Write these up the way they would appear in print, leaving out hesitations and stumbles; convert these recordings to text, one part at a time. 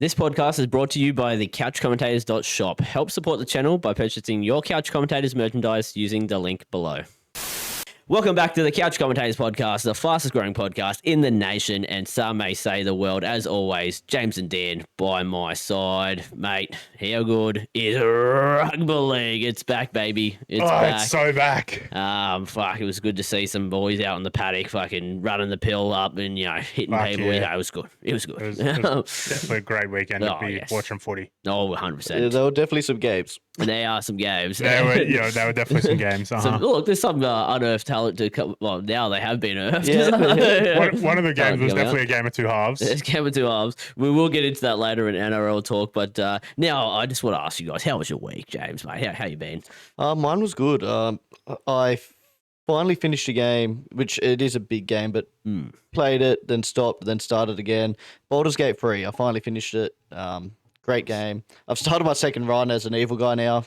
This podcast is brought to you by the couchcommentators.shop. Help support the channel by purchasing your Couch Commentators merchandise using the link below. Welcome back to the Couch Commentators podcast, the fastest growing podcast in the nation, and some may say the world. As always, James and Dan by my side. Mate, how good is rugby league? It's back, baby. It's back. It's so back. It was good to see some boys out in the paddock fucking running the pill up and, hitting people. Yeah, it was good. It was good. It was definitely a great weekend to be watching footy. Oh, 100%. Yeah, there were definitely some games. There are some games. There were definitely some games. Look, there's some unearthed talent to come. Well, now they have been earthed. Yeah. One of the games was definitely a game of two halves. It's a game of two halves. We will get into that later in NRL talk, but now I just want to ask you guys, how was your week, James, mate? How you been? Mine was good. I finally finished a game, which it is a big game, but played it, then stopped, then started again. Baldur's Gate 3, I finally finished it. Great game. I've started my second run as an evil guy now.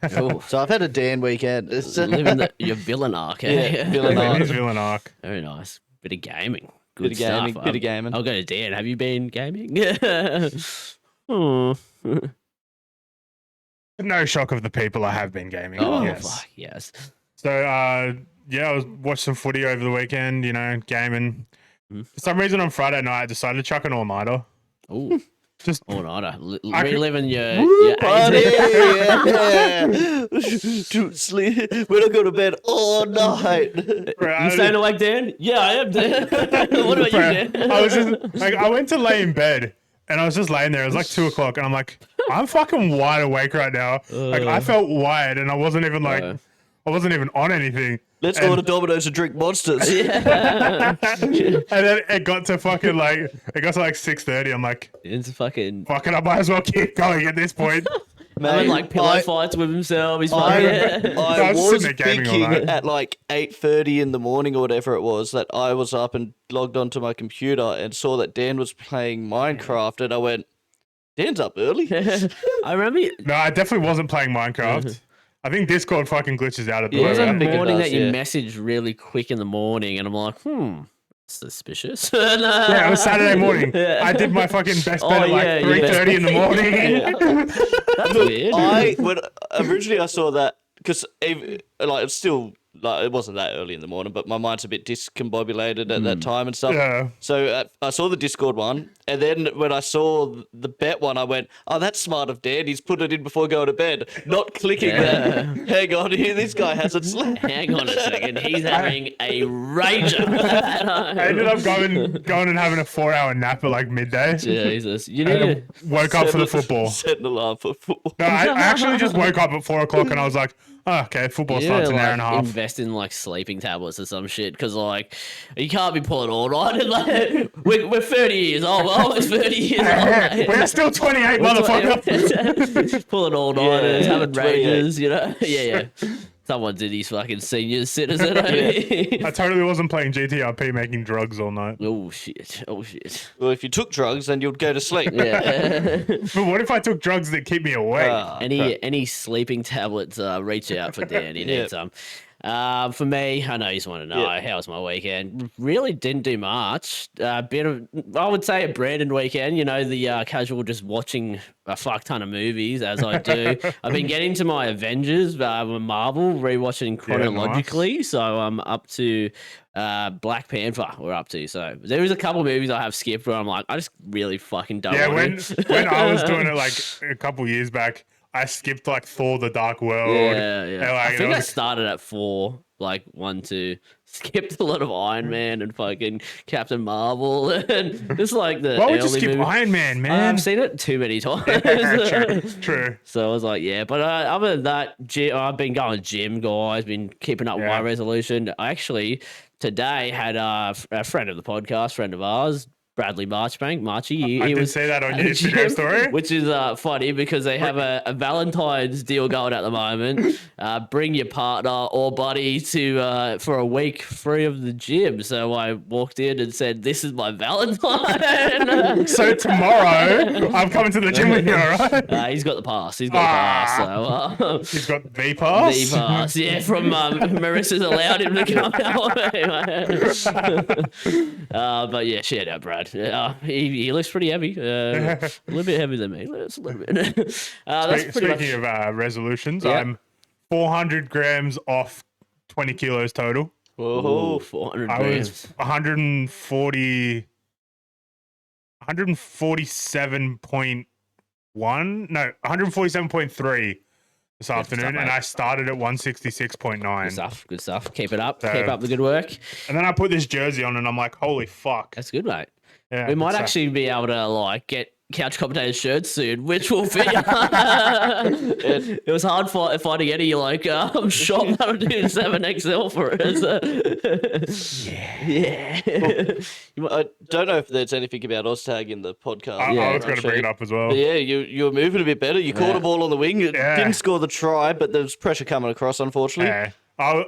So I've had a Dan weekend. Living your villain arc. Yeah, villain arc. Villain arc. Very nice. Bit of gaming. Good Bit of gaming. stuff. Bit of gaming. I'll go to Dan. Have you been gaming? Oh. No shock of the people I have been gaming. Oh, yes. fuck, yes. So, I watched some footy over the weekend, gaming. For some reason on Friday night, I decided to chuck an all-nighter. Ooh. Just all-nighter. Reliving your Party, 80s. to sleep. We don't go to bed all night. You staying awake, Dan? Yeah, I am, Dan. What about you, Dan? I went to lay in bed and I was just laying there. It was like 2 o'clock and I'm like, I'm fucking wide awake right now. I felt wired and I wasn't even on anything. Let's order Domino's and drink Monsters. Yeah. And then it got to fucking like 6:30. I'm like, It's fucking I might as well keep going at this point. having like pillow fights with himself. He's fucking. I was was sitting there gaming all thinking night. at like 8:30 in the morning or whatever it was that I was up and logged onto my computer and saw that Dan was playing Minecraft and I went, Dan's up early. I remember. No, I definitely wasn't playing Minecraft. I think Discord fucking glitches out at the It was a moment. think it morning does, that you yeah. messaged really quick in the morning, and I'm like, suspicious. Yeah, it was Saturday morning. Yeah. I did my fucking best bet at yeah, 3:30 in the morning. That's weird. When originally I saw that because it's still like it wasn't that early in the morning, but my mind's a bit discombobulated at that time and stuff. Yeah. So I saw the Discord one, and then when I saw the bet one, I went, "Oh, that's smart of Dan. He's put it in before going to bed, not clicking that. Hang on, here, this guy hasn't slept." Hang on a second. He's having a rager. I ended up going and having a 4-hour nap at like midday. Jesus. You And need then woke up for the football. Set an alarm for football. No, I actually just woke up at 4 o'clock and I was like, oh, okay, football starts in an hour and a half. Invest in like sleeping tablets or some shit because like you can't be pulling all night. And, like, we're 30 years old. We're almost 30 years old. mate. We're still 28, motherfucker. Pulling all nighters, Yeah, having 28. rages, Yeah. Someone's in his fucking senior citizen. I totally wasn't playing GTRP making drugs all night. Oh shit. Well, if you took drugs, then you'd go to sleep. Yeah. But what if I took drugs that keep me awake? Any sleeping tablets, reach out for Dan. He needs some. For me, I know you just want to know how was my weekend. Really didn't do much. I would say a Brandon weekend. The casual just watching a fuck ton of movies as I do. I've been getting to my Avengers, Marvel, rewatching chronologically. So I'm up to Black Panther. We're up to. So there was a couple of movies I have skipped where I'm like, I just really fucking don't want to. when I was doing it like a couple years back, I skipped like Thor: The Dark World. Yeah. And, I think I started at 4, like 1, 2. Skipped a lot of Iron Man and fucking Captain Marvel and just like the. Why would you early skip movies. Iron Man, man? I've seen it too many times. True. So I was like, yeah. But other than that, I've been going gym, guys. Been keeping up with my resolution. I actually today had a friend of the podcast, friend of ours, Bradley Marchbank, Marchie. I did see that on your Instagram story. Which is funny because they have a Valentine's deal going at the moment. Bring your partner or buddy to for a week free of the gym. So I walked in and said, "This is my Valentine." So tomorrow, I'm coming to the gym with you, all right? He's got the pass. He's got the pass. So, He's got the pass? the pass. Yeah, from Marissa's allowed him to come out. But yeah, shout out, Brad. right. He looks pretty heavy. A little bit heavier than me. Just a little bit. That's pretty Speaking of resolutions, Yeah. I'm 400 grams off 20 kilos total. Whoa. 400 I grams. was 147.3 this afternoon, mate. and I started at 166.9. Good stuff. Good stuff. Keep it up. So- Keep up the good work. And then I put this jersey on, and I'm like, holy fuck. That's good, mate. Yeah, We might it's, actually be able to like get couch commentators shirts soon, which will fit. It was hard finding any like shop that'll do 7XL for us. Yeah. I don't know if there's anything about Oztag in the podcast. I was going to bring it up as well. But yeah, you were moving a bit better. You caught a ball on the wing. You Yeah. didn't score the try, but there was pressure coming across, unfortunately. Yeah.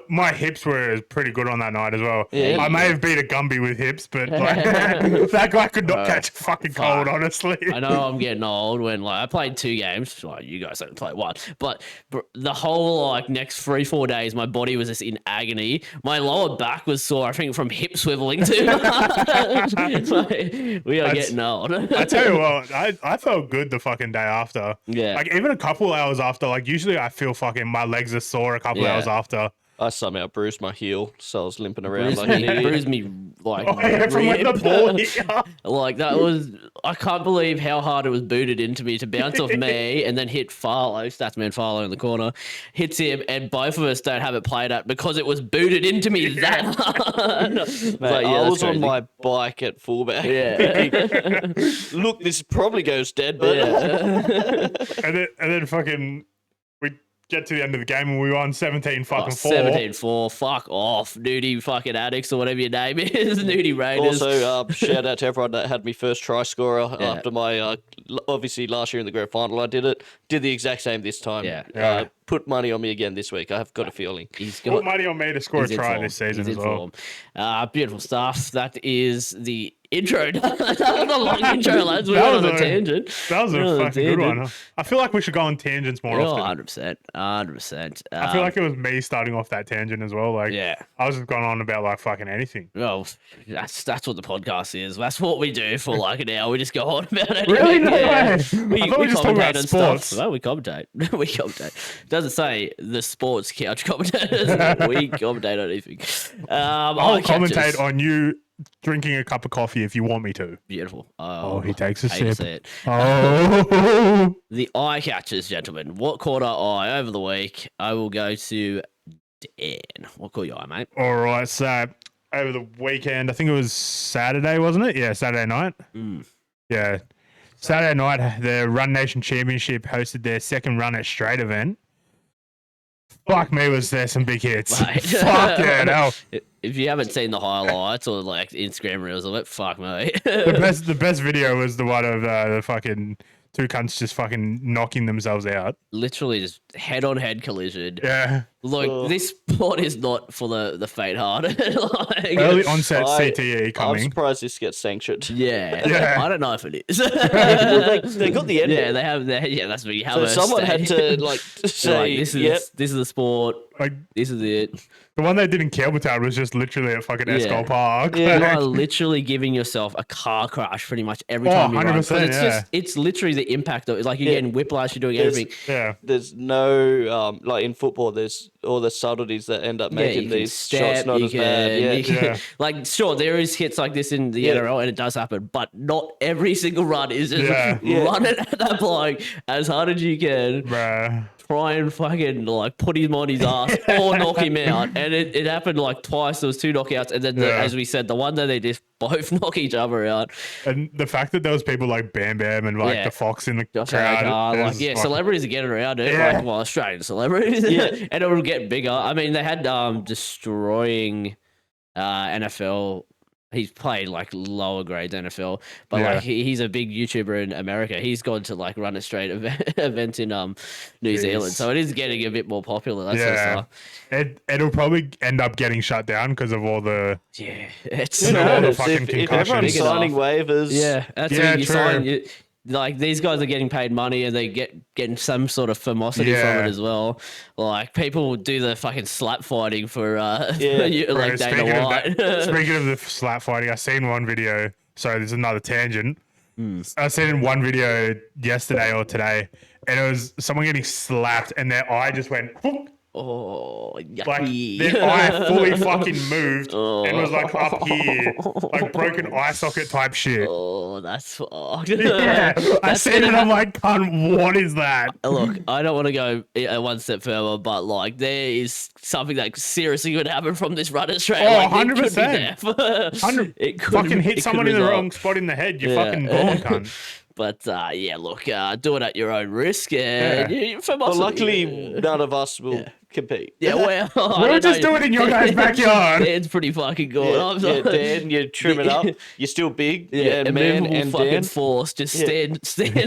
My hips were pretty good on that night as well. Yeah. I may have beat a Gumby with hips, but like, that guy could not catch a fucking cold, honestly. I know I'm getting old when like I played 2 games. Like you guys only played 1, but the whole like next 3-4 days, my body was just in agony. My lower back was sore. I think from hip swiveling too much. Like, we are getting old. I tell you what, I felt good the fucking day after. Yeah. Like even a couple hours after. Like usually I feel fucking my legs are sore a couple hours after. I somehow bruised my heel, so I was limping around bruised like an idiot. me like From when the rib. ball hit you. Like that was, I can't believe how hard it was booted into me to bounce off me and then hit Farlow, Statsman Farlow in the corner, hits him, and both of us don't have it played up because it was booted into me that hard. Mate, But, yeah, I that's was on crazy. my bike at fullback. Yeah. Look, this probably goes dead, but And then fucking we get to the end of the game and we won 17 fucking 4. 17-4, fuck off, nudie fucking addicts or whatever your name is, nudie Raiders. also shout out to everyone that had me first try scorer after my obviously last year in the grand final. I did the exact same this time. Yeah. Put money on me again this week. I have got a feeling. He's Put money on me to score a he's in try form. this season He's as in well. form. Beautiful stuff. That is the intro. That was a long intro, lads. We went on a tangent. That was a fucking good one. I feel like we should go on tangents more Oh, often. 100%. 100%. I feel like it was me starting off that tangent as well. Like, yeah. I was just going on about like fucking anything. Well, that's what the podcast is. That's what we do for like an hour. We just go on about it. Really? No way. Yeah. I thought we just talked about commentate on sports. stuff. Well, we commentate. We commentate. It doesn't say the sports couch commentators. We commentate on anything. I'll commentate on you drinking a cup of coffee if you want me to. Beautiful. Oh, he takes a hate to sip. see it. Oh. The eye catchers, gentlemen. What caught our eye over the week? I will go to Dan. What caught your eye, mate? All right. So over the weekend, I think it was Saturday, wasn't it? Yeah, Saturday night. Yeah. Saturday night, the Run Nation Championship hosted their second run at straight event. Fuck me, was there some big hits. Mate. Fuck yeah, no. If you haven't seen the highlights or like Instagram reels of it, fuck me. The best video was the one of the fucking two cunts just fucking knocking themselves out. Literally just head-on-head collision. Yeah. Look, this sport is not for the faint-hearted. Like, Early onset I- CTE I'm coming. surprised this gets sanctioned. yeah. Yeah. I don't know if it is. they got the end. Yeah, they have. Yeah, that's what you have. So a someone had state. to like They're say, like, this is yep. this is the sport. Like This is it. the one they did in Kelbertown was just literally at fucking Escol Park. Yeah. You Like, are literally giving yourself a car crash pretty much every Oh, time you run. 100%, It's yeah. it's literally the impact of it's like you're Yeah. getting whiplash, you're doing There's- everything. yeah. There's no like in football. There's all the subtleties that end up Yeah, making you can these step, shots not you as can, bad. Yeah. you can- Yeah. like sure there is hits like this in the Yeah. NRL and it does happen, but not every single run is just Yeah. Yeah. run it at that bloke as hard as you can. Bruh. Try and fucking like put him on his ass or knock him out. And it happened like twice. There was 2 knockouts, and then Yeah. as we said, the one that they just both knock each other out. And the fact that there was people like Bam Bam and like Yeah. the Fox in the Just crowd. like, is yeah, fucking- celebrities are getting around it. Yeah. Like, well, Australian celebrities. Yeah. And it will get bigger. I mean, they had destroying NFL. He's played like lower grades NFL, but Yeah. like he's a big YouTuber in America. He's gone to like run a straight event in New Zealand, so it is getting a bit more popular. That sort of Yeah. stuff. It'll probably end up getting shut down because of all the Yeah, it's You know, all the If- fucking if concussions. everyone's Big enough. signing waivers, yeah, that's Yeah, what you true. sign. Like these guys are getting paid money and they getting some sort of famosity from Yeah. it as well. Like people do the fucking slap fighting for Yeah. like Bro, Dana White. speaking of the slap fighting, I seen one video. sorry, there's another tangent. I seen in one video yesterday or today, and it was someone getting slapped, and their eye just went. Oh, yucky. Like their eye fully fucking moved and was like up here, like broken eye socket type shit. Oh, that's fucked. Yeah, I seen it. I'm like, cunt, what is that? Look, I don't want to go one step further, but like there is something that seriously could happen from this runner straight. Oh, like, 100%. It could Fucking hit it someone could in the result. wrong spot in the head. You're Yeah. fucking gone, cunt. But yeah, look, do it at your own risk. And Well, luckily, none of us will compete. yeah, well, We'll just do it in your guys' backyard. Dan's pretty fucking good. Yeah, Dan, you trim it up. You're still big. Yeah, Yeah, man immovable and fucking Dan. force. Just stand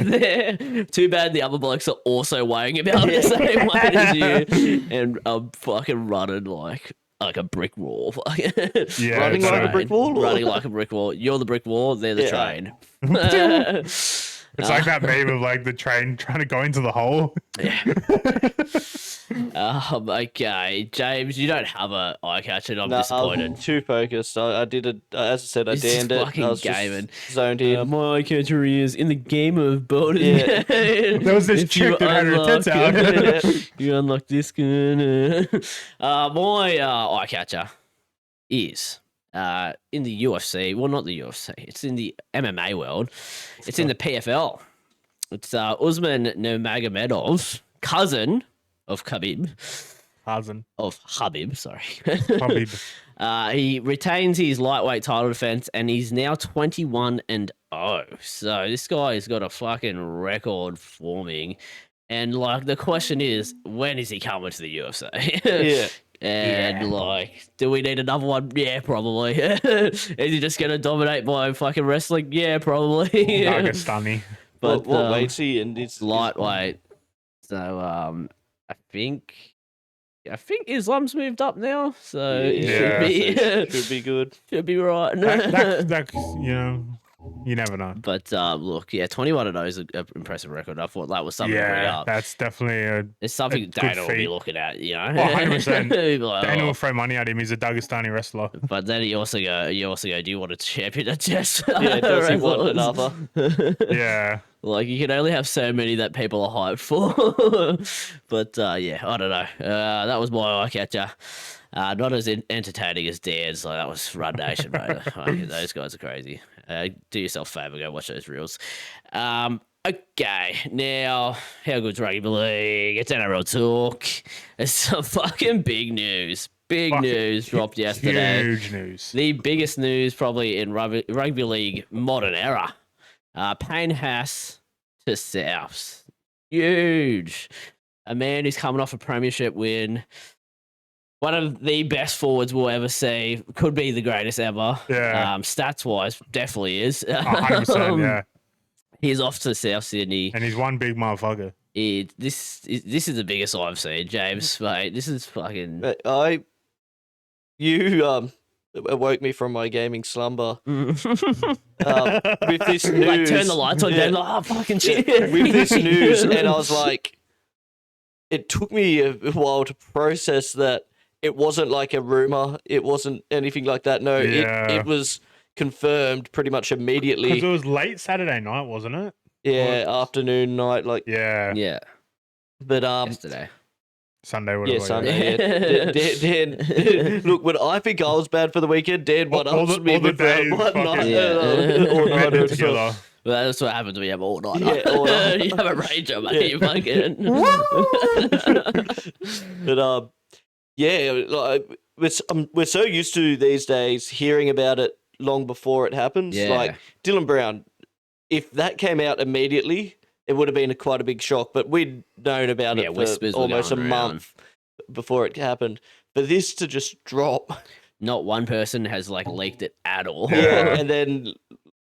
there. Too bad the other blokes are also weighing about the same weight as you, and I'm fucking running like a brick wall. Yeah, Running like a brick wall? Running like a brick wall. You're the brick wall. They're the Yeah. train. It's like that meme of like the train trying to go into the hole. Okay, James, you don't have a eye catcher. I'm No, disappointed. I'm too focused. I did it. As I said, I It's just damned it. fucking I was gaming. just zoned in. My eye catcher is in the game of bonus. Yeah. There was this If you chick that had her unlock- tits out. You unlock this gun. My eye catcher is in the UFC. Well, not the UFC. It's in the MMA world. It's in the PFL. It's Usman Nurmagomedov's cousin of Khabib. Cousin. Of Khabib, sorry. Khabib. He retains his lightweight title defense, and he's now 21-0. So this guy has got a fucking record forming. And like the question is, when is he coming to the UFC? Yeah. And like, do we need another one? Yeah, probably. Is he just gonna dominate by fucking wrestling? Yeah, probably. Dagestani. But what weight's he in? It's lightweight. So I think Islam's moved up now, so it Yeah. should should be good. be right. That, you know, you never know. But look, yeah, 21-0 is an impressive record. I thought that was something to bring Yeah, up. that's definitely It's something good Dana will be feat. looking at, you know. 100%. He'll be like, Dana "Oh." will throw money at him. He's a Dagestani wrestler. But then you also go, do you want a champion at chess? Yeah, does he want wrestlers? another? Yeah. Like, you can only have so many that people are hyped for. But, yeah, I don't know. That was my eye catcher. Not as entertaining as Dan's. Like, that was Run Nation, mate. Those guys are crazy. Do yourself a favour, go watch those reels. Okay, now, how good's rugby league? It's NRL talk. It's some fucking big news. Big Fucking news dropped yesterday. Huge news. The biggest news probably in rugby league modern era. Payne Haas to Souths. Huge. A man who's coming off a premiership win. One of the best forwards we'll ever see. Could be the greatest ever. Yeah. Stats-wise, definitely is. 100%, yeah. He's off to South Sydney. And he's one big motherfucker. This is the biggest I've seen, James. Mate, this is fucking... You awoke me from my gaming slumber with this news. Like, turn the lights on, Yeah. like, oh, fucking shit. With this news, and I was like, it took me a while to process that it wasn't like a rumor. It wasn't anything like that. No, Yeah. it was confirmed pretty much immediately. Because it was late Saturday night, wasn't it? Yeah, afternoon, night, like. Yeah. Yeah, But yesterday. Sunday would yeah, have Sunday. Yeah. Dan, look, when I think I was bad for the weekend, Dan won All up the- to me all the with days one fucking- night. Yeah. All night. Put it together. Well, that's what happens when you have all night. Yeah, all night. You have a ranger, mate. You fucking. But yeah, like we're so used to these days hearing about it long before it happens. Yeah. Like Dylan Brown, if that came out immediately, it would have been quite a big shock. But we'd known about Yeah, it whispers for were almost a going around. month before it happened. For this to just drop, Not one person has like leaked it at all. Yeah. and then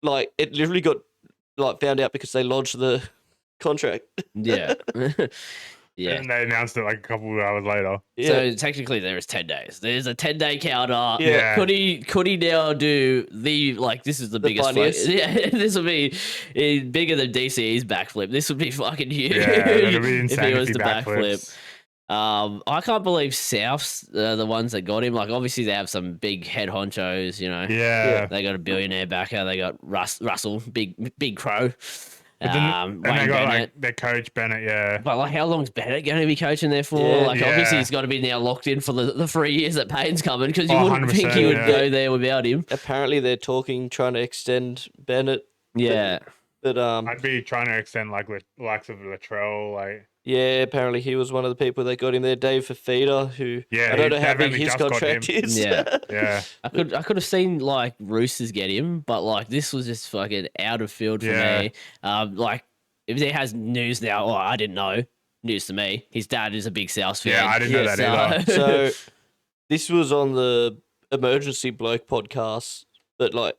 like it literally got like found out because they lodged the contract. Yeah. Yeah. And they announced it like a couple of hours later. Yeah. So technically there is 10 days. There's a 10-day counter. Yeah. Could he now do this is the biggest funniest. Yeah, this would be bigger than DCE's backflip. This would be fucking huge Yeah, it'd be if insane he if was he to backflips. I can't believe Souths are the ones that got him. Like, obviously, they have some big head honchos, you know. Yeah. They got a billionaire backer. They got Russell, big crow. But then, and Wayne they got Bennett. like their coach Bennett, yeah. But like, how long's Bennett going to be coaching there for? Yeah. Like, obviously, he's got to be now locked in for the 3 years that Payne's coming because you wouldn't think he would go there without him. Apparently, they're trying to extend Bennett. Yeah. But I'd be trying to extend like the likes of Latrell, like. Yeah, apparently he was one of the people that got him there. Dave Fafita, who I don't know how big his contract is. Yeah, yeah. I could have seen like Roosters get him, but like this was just fucking out of field for me. Like if there has news now, I didn't know. News to me. His dad is a big South fan. Yeah, I didn't know that either. So this was on the Emergency Bloke podcast, but like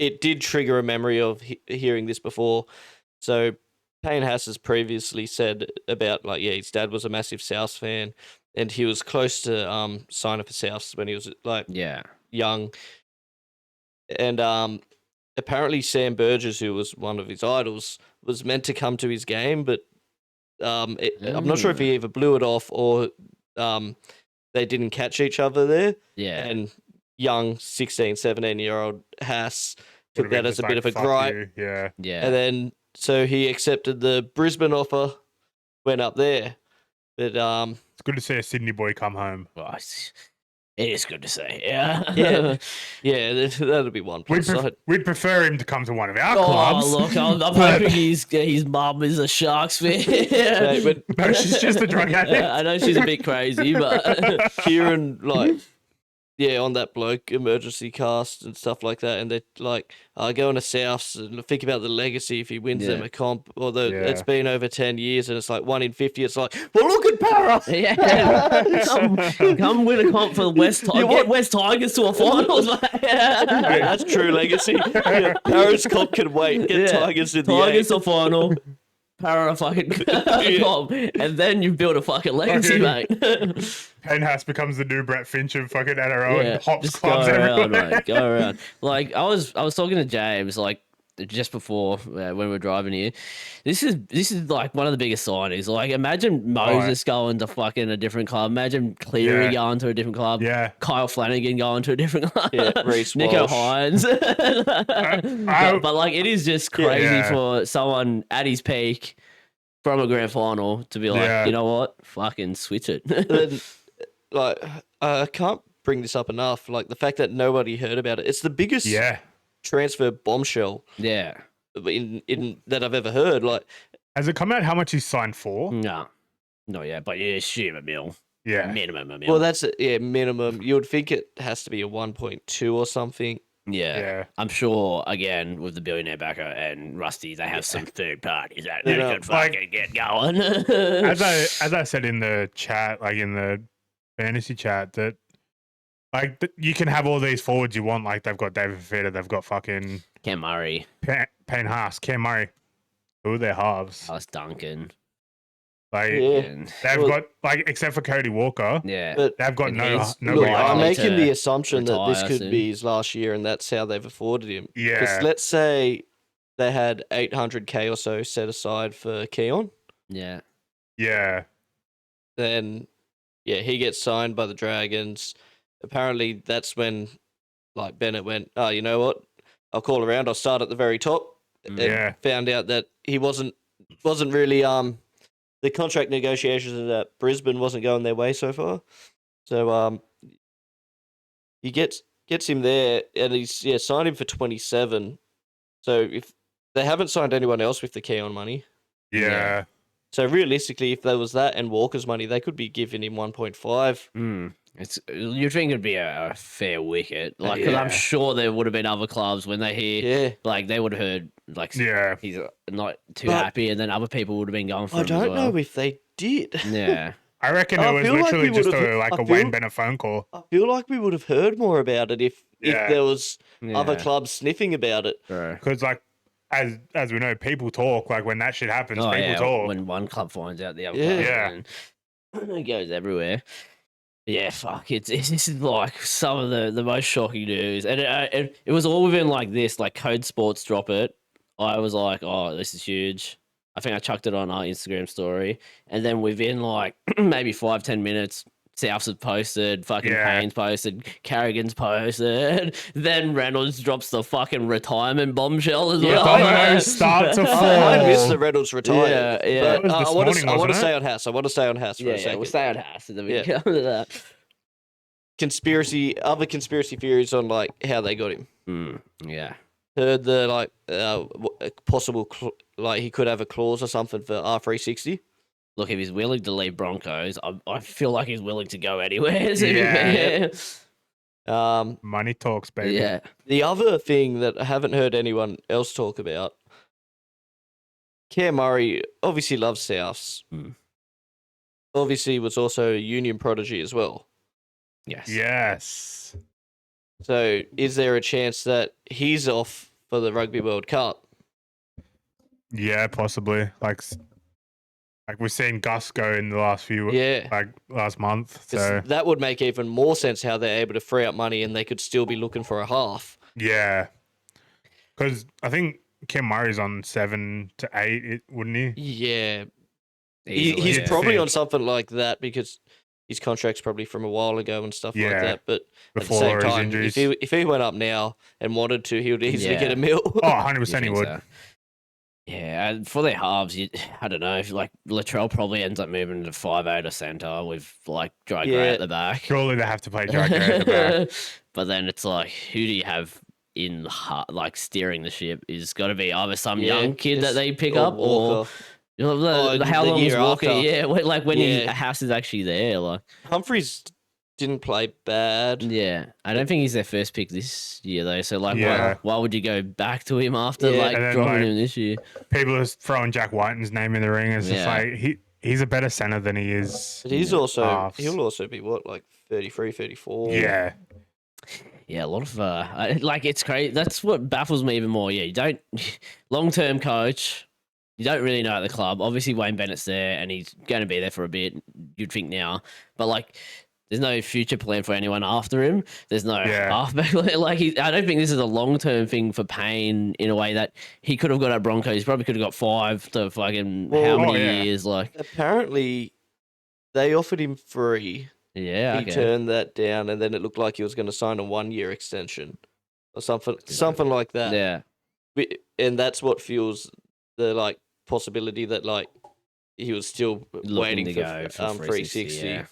it did trigger a memory of hearing this before. So Payne Haas has previously said about like his dad was a massive Souths fan, and he was close to signing for Souths when he was like young, and apparently Sam Burgess, who was one of his idols, was meant to come to his game, but I'm not sure if he either blew it off or they didn't catch each other there. Yeah, and young 16, 17-year-old Haas took that as a bit of a gripe. Yeah, and then. So he accepted the Brisbane offer, went up there. But it's good to see a Sydney boy come home. Well, it is good to see. Yeah. That'll be one plus. We'd prefer him to come to one of our clubs. Oh, look, I'm hoping his mum is a Sharks fan. No, she's just a drug addict. I know she's a bit crazy, but Kieran, on that bloke emergency cast and stuff like that, and they're like, going to Souths and think about the legacy if he wins them a comp. Although it's been over 10 years and it's like 1 in 50. It's like, well, look at Para. Come win a comp for the West Tigers. Get West Tigers to a finals. That's true legacy. Para's comp can wait. Get Tigers in the Tigers to final. Para fucking comp, and then you build a fucking legacy, mate. Payne Haas becomes the new Brett Finch of fucking NRL and hops just clubs go everywhere. Around, mate, go around. Like I was talking to James like just before when we were driving here. This is like one of the biggest signings. Like imagine Moses going to fucking a different club. Imagine Cleary going to a different club. Yeah. Kyle Flanagan going to a different club. Yeah, Reece Nico Walsh. Hines. but like it is just crazy for someone at his peak from a grand final to be like, you know what? Fucking switch it. Then, I can't bring this up enough. Like the fact that nobody heard about it. It's the biggest transfer bombshell in that I've ever heard. Like, has it come out how much he's signed for? No, not yet. But you assume $1 million. Yeah, minimum $1 million. Well, that's minimum. You would think it has to be a 1.2 or something. Yeah, I'm sure. Again, with the billionaire backer and Rusty, they have some third parties that they could fucking get going. as I said in the chat, like in the fantasy chat, that like you can have all these forwards you want. Like they've got David Fafita, they've got fucking Cam Murray, Payne Haas, Cam Murray. Who are their halves? Us Duncan. Like they've got like except for Cody Walker, but they've got no. I'm making the assumption that this could be his last year, and that's how they've afforded him. Yeah. Because let's say they had 800K or so set aside for Keon. Yeah. Yeah. Then, he gets signed by the Dragons. Apparently, that's when like Bennett went, oh, you know what? I'll call around. I'll start at the very top. And found out that he wasn't really the contract negotiations at Brisbane wasn't going their way so far. So he gets him there, and he's signed him for 27. So if they haven't signed anyone else with the Keon money, so realistically, if there was that and Walker's money, they could be giving him 1.5. You think it'd be a fair wicket, like because I'm sure there would have been other clubs when they hear, like they would have heard, like he's not too happy, and then other people would have been going for him. I don't know if they did. Yeah, I reckon it was literally just a Wayne Bennett phone call. I feel like we would have heard more about it if there was other clubs sniffing about it. Because like as we know, people talk. Like when that shit happens, people talk. When one club finds out, the other club, and it goes everywhere. Yeah, fuck. This is like some of the most shocking news, and it was all within like this. Like Code Sports drop it. I was like, oh, this is huge. I think I chucked it on our Instagram story, and then within like maybe 5-10 minutes, Souths have posted, fucking Payne's posted, Carrigan's posted. Then Reynolds drops the fucking retirement bombshell as well. Dominoes start to fall. I missed the Reynolds retired. Yeah. But I want to wasn't it? stay on Haas. I want to stay on Haas for a second. We'll stay on Haas, and then we Yeah. can come to that. Other conspiracy theories on like how they got him. Yeah. Heard the like possible like he could have a clause or something for R360. Look, if he's willing to leave Broncos, I feel like he's willing to go anywhere. Yeah. Money talks, baby. Yeah. The other thing that I haven't heard anyone else talk about, Cam Murray obviously loves Souths. Obviously was also a Union prodigy as well. Yes. So is there a chance that he's off for the Rugby World Cup? Yeah, possibly. Like we've seen Gus go in the last last month. So that would make even more sense how they're able to free up money and they could still be looking for a half. yeah, because I think Cam Murray's on 7 to 8, wouldn't he? Yeah. Easily, He's yeah. probably on something like that because his contract's probably from a while ago and stuff like that. But Before at the same his time, injuries. if he went up now and wanted to, he would easily get a mil. Oh, 100% he would. So? Yeah, and for their halves, I don't know if like Latrell probably ends up moving to 5'8" or centre with like Dry Gray at the back. Surely they have to play Dry Gray at the back. But then it's like, who do you have in like steering the ship? Is got to be either some young kid that they pick up or how long is Walker? After. Yeah, like when his house is actually there. Like Humphreys didn't play bad. Yeah, I don't think he's their first pick this year though. So like, Yeah. why would you go back to him after like And then, dropping him this year? People are throwing Jack Whiten's name in the ring. It's just like he's a better center than he is. But he's also halves. he'll also be what, like 33, 34. Yeah. Yeah, a lot of like it's crazy. That's what baffles me even more. Yeah, you don't long-term coach. You don't really know at the club. Obviously, Wayne Bennett's there, and he's going to be there for a bit. You'd think now, but like, there's no future plan for anyone after him. There's no halfback. Like, I don't think this is a long-term thing for Payne in a way that he could have got at Broncos. He probably could have got 5 to fucking how many years? Like, apparently, they offered him 3. Yeah, he turned that down, and then it looked like he was going to sign a 1-year extension or something like that. Yeah, and that's what fuels the like possibility that like he was still waiting to for go for 360. Yeah.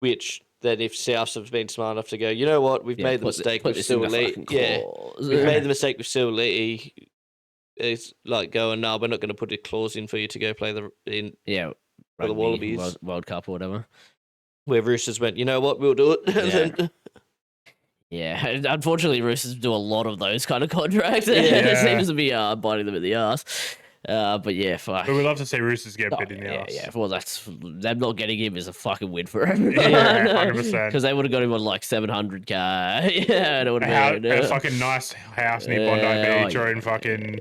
Which then, if Souths have been smart enough to go, you know what, we've made the mistake with Silver Lee. We've made the mistake with Silver Lee. It's like going, no, we're not going to put a clause in for you to go play for the Wallabies World Cup or whatever. Where Roosters went, you know what, we'll do it. Yeah, unfortunately, Roosters do a lot of those kind of contracts. It seems to be biting them in the ass. But yeah, fuck. But we love to see Roosters get bit in the ass. Yeah, well, that's them not getting him is a fucking win for everyone. Yeah, 100%. Because they would have got him on like 700k. Yeah, it would have been a fucking nice house near Bondi Beach or in fucking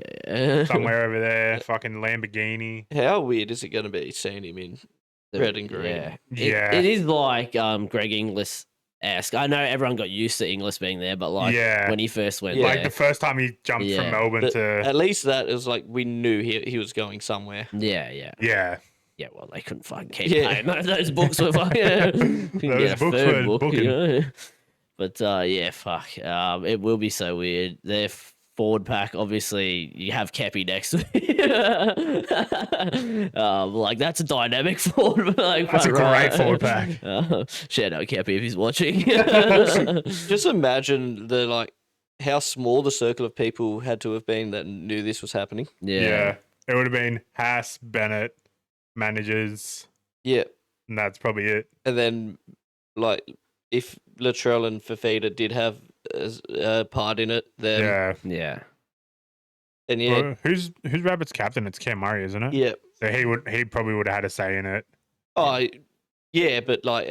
somewhere over there. Fucking Lamborghini. How weird is it going to be seeing him in red and green? Yeah. It is like Greg Inglis-esque. I know everyone got used to Inglis being there, but like when he first went like there. the first time he jumped from Melbourne but to... At least that is like we knew he was going somewhere. Yeah. Yeah. Yeah, well, they couldn't fucking keep paying. Those books were fucking... Those books were booking. You know? But yeah, fuck. It will be so weird. Their forward pack, obviously, you have Kepi next to it. Like, that's a dynamic forward. Like, that's a great forward pack. Shout out Kepi if he's watching. Just imagine how small the circle of people had to have been that knew this was happening. Yeah. It would have been Haas, Bennett, managers. Yeah. And that's probably it. And then, like, if Latrell and Fafita did have a part in it, then... Yeah. And well, who's Rabbit's captain? It's Cam Murray, isn't it? Yeah. So he probably would have had a say in it. Oh, yeah, but, like,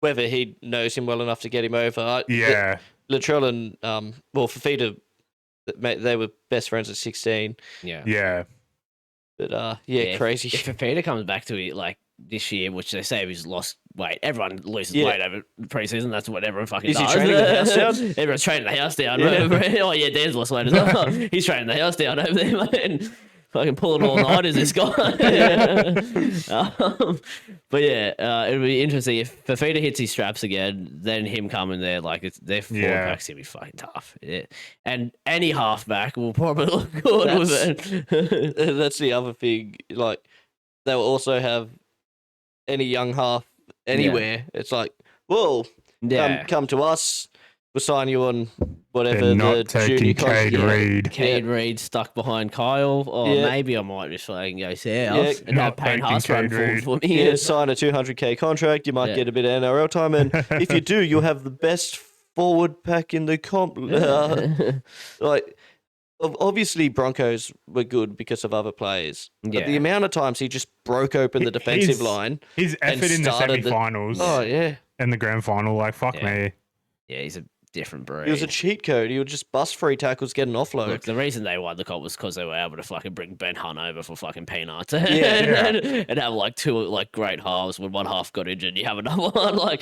whether he knows him well enough to get him over... Latrell and, Fafita, they were best friends at 16. Yeah. But, crazy. If Fafita comes back to it, like, this year, which they say he's lost weight. Everyone loses weight over preseason. That's what everyone fucking does. Is he training the house down? Everyone's training the house down. Oh, yeah, Dan's lost weight as well. He's training the house down over there, man. fucking pulling all nighters, this guy. But yeah, it'll be interesting if Fafita hits his straps again. Then him coming there, like their forward pack's gonna be fucking tough. Yeah. And any halfback will probably look good with it. That's the other thing. Like they'll also have any young half anywhere. It's like, well, come to us. We'll sign you on whatever. They're not the taking junior Cade Reid. Cade Reid stuck behind Kyle. Or maybe I might just fucking go south and not have Payne taking Haas run Cade Reid. for me. Yeah, sign a 200K contract. You might get a bit of NRL time, and if you do, you'll have the best forward pack in the comp. Like, obviously, Broncos were good because of other players. But the amount of times he just broke open the defensive line. His effort in the semi-finals. And the grand final, like, fuck me. Yeah, he's a different breed. He was a cheat code. He would just bust free tackles, get an offload. Look, the reason they won the comp was because they were able to fucking bring Ben Hunt over for fucking peanuts. And have like two like great halves. When one half got injured, you have another one. Like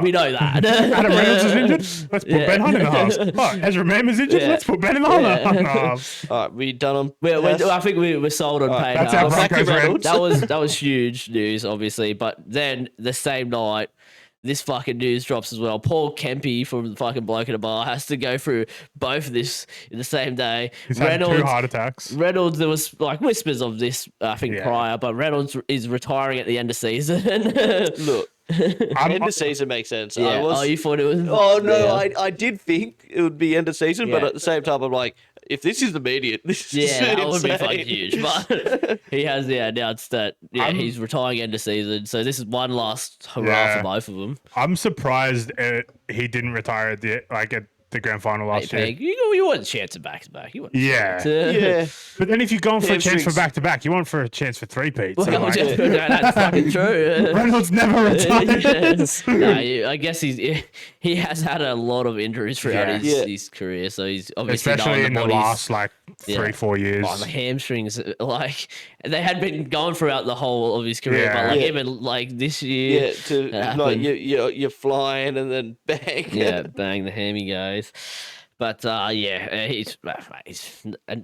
we know that. Adam Reynolds is injured. Let's put Ben Hunt in the halves. Ezra Mam's injured. Let's put Ben in the halves. All right, we done them. I think we were sold on Payne. That's our Broncos. That was huge news, obviously. But then the same night, this fucking news drops as well. Paul Kempy from the fucking Bloke at a Bar has to go through both of this in the same day. He's had 2 heart attacks. Reynolds, there was like whispers of this, I think, prior, but Reynolds is retiring at the end of season. Look, end of season makes sense. Yeah. You thought it was? Oh, no, I did think it would be end of season, but at the same time, I'm like, if this is immediate, this is that would be fucking huge. But he has announced that he's retiring end of season. So this is one last hurrah for both of them. I'm surprised he didn't retire at the grand final last year. You want a chance of back-to-back. Yeah. But then if you're going for a chance for back-to-back, you want for a chance for three-peat. So that's fucking true. Reynolds never retires. I guess he has had a lot of injuries throughout his career, so he's obviously especially in the last 3-4 years. The hamstrings, they had been going throughout the whole of his career, but even this year, you're flying and then bang, bang, the hammy goes. But he's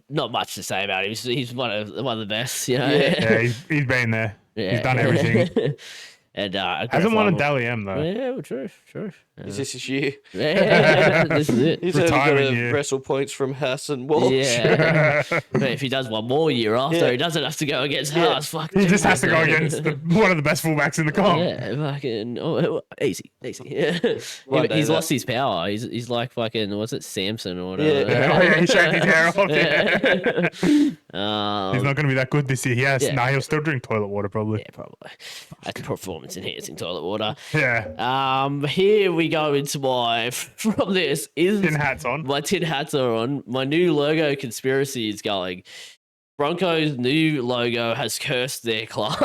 not much to say about him. He's one of the best, you know. He's been there. He's done everything. And hasn't won a Dally M though. Yeah, well, true. Is this his year? This is it. He's only got to wrestle points from Haas and Walsh. Yeah. But if he does one more year after, he doesn't have to go against Haas. He just has to go against one of the best fullbacks in the comp. Yeah, fucking easy. Yeah. He's lost his power. He's like fucking, what's it, Samson or whatever. He shaved his hair off. He's not going to be that good this year. He'll still drink toilet water probably. Yeah, probably. That's performance enhancing toilet water. Yeah. Here we go into my from this is tin hats on. My tin hats are on. My new logo conspiracy is going. Broncos' new logo has cursed their club.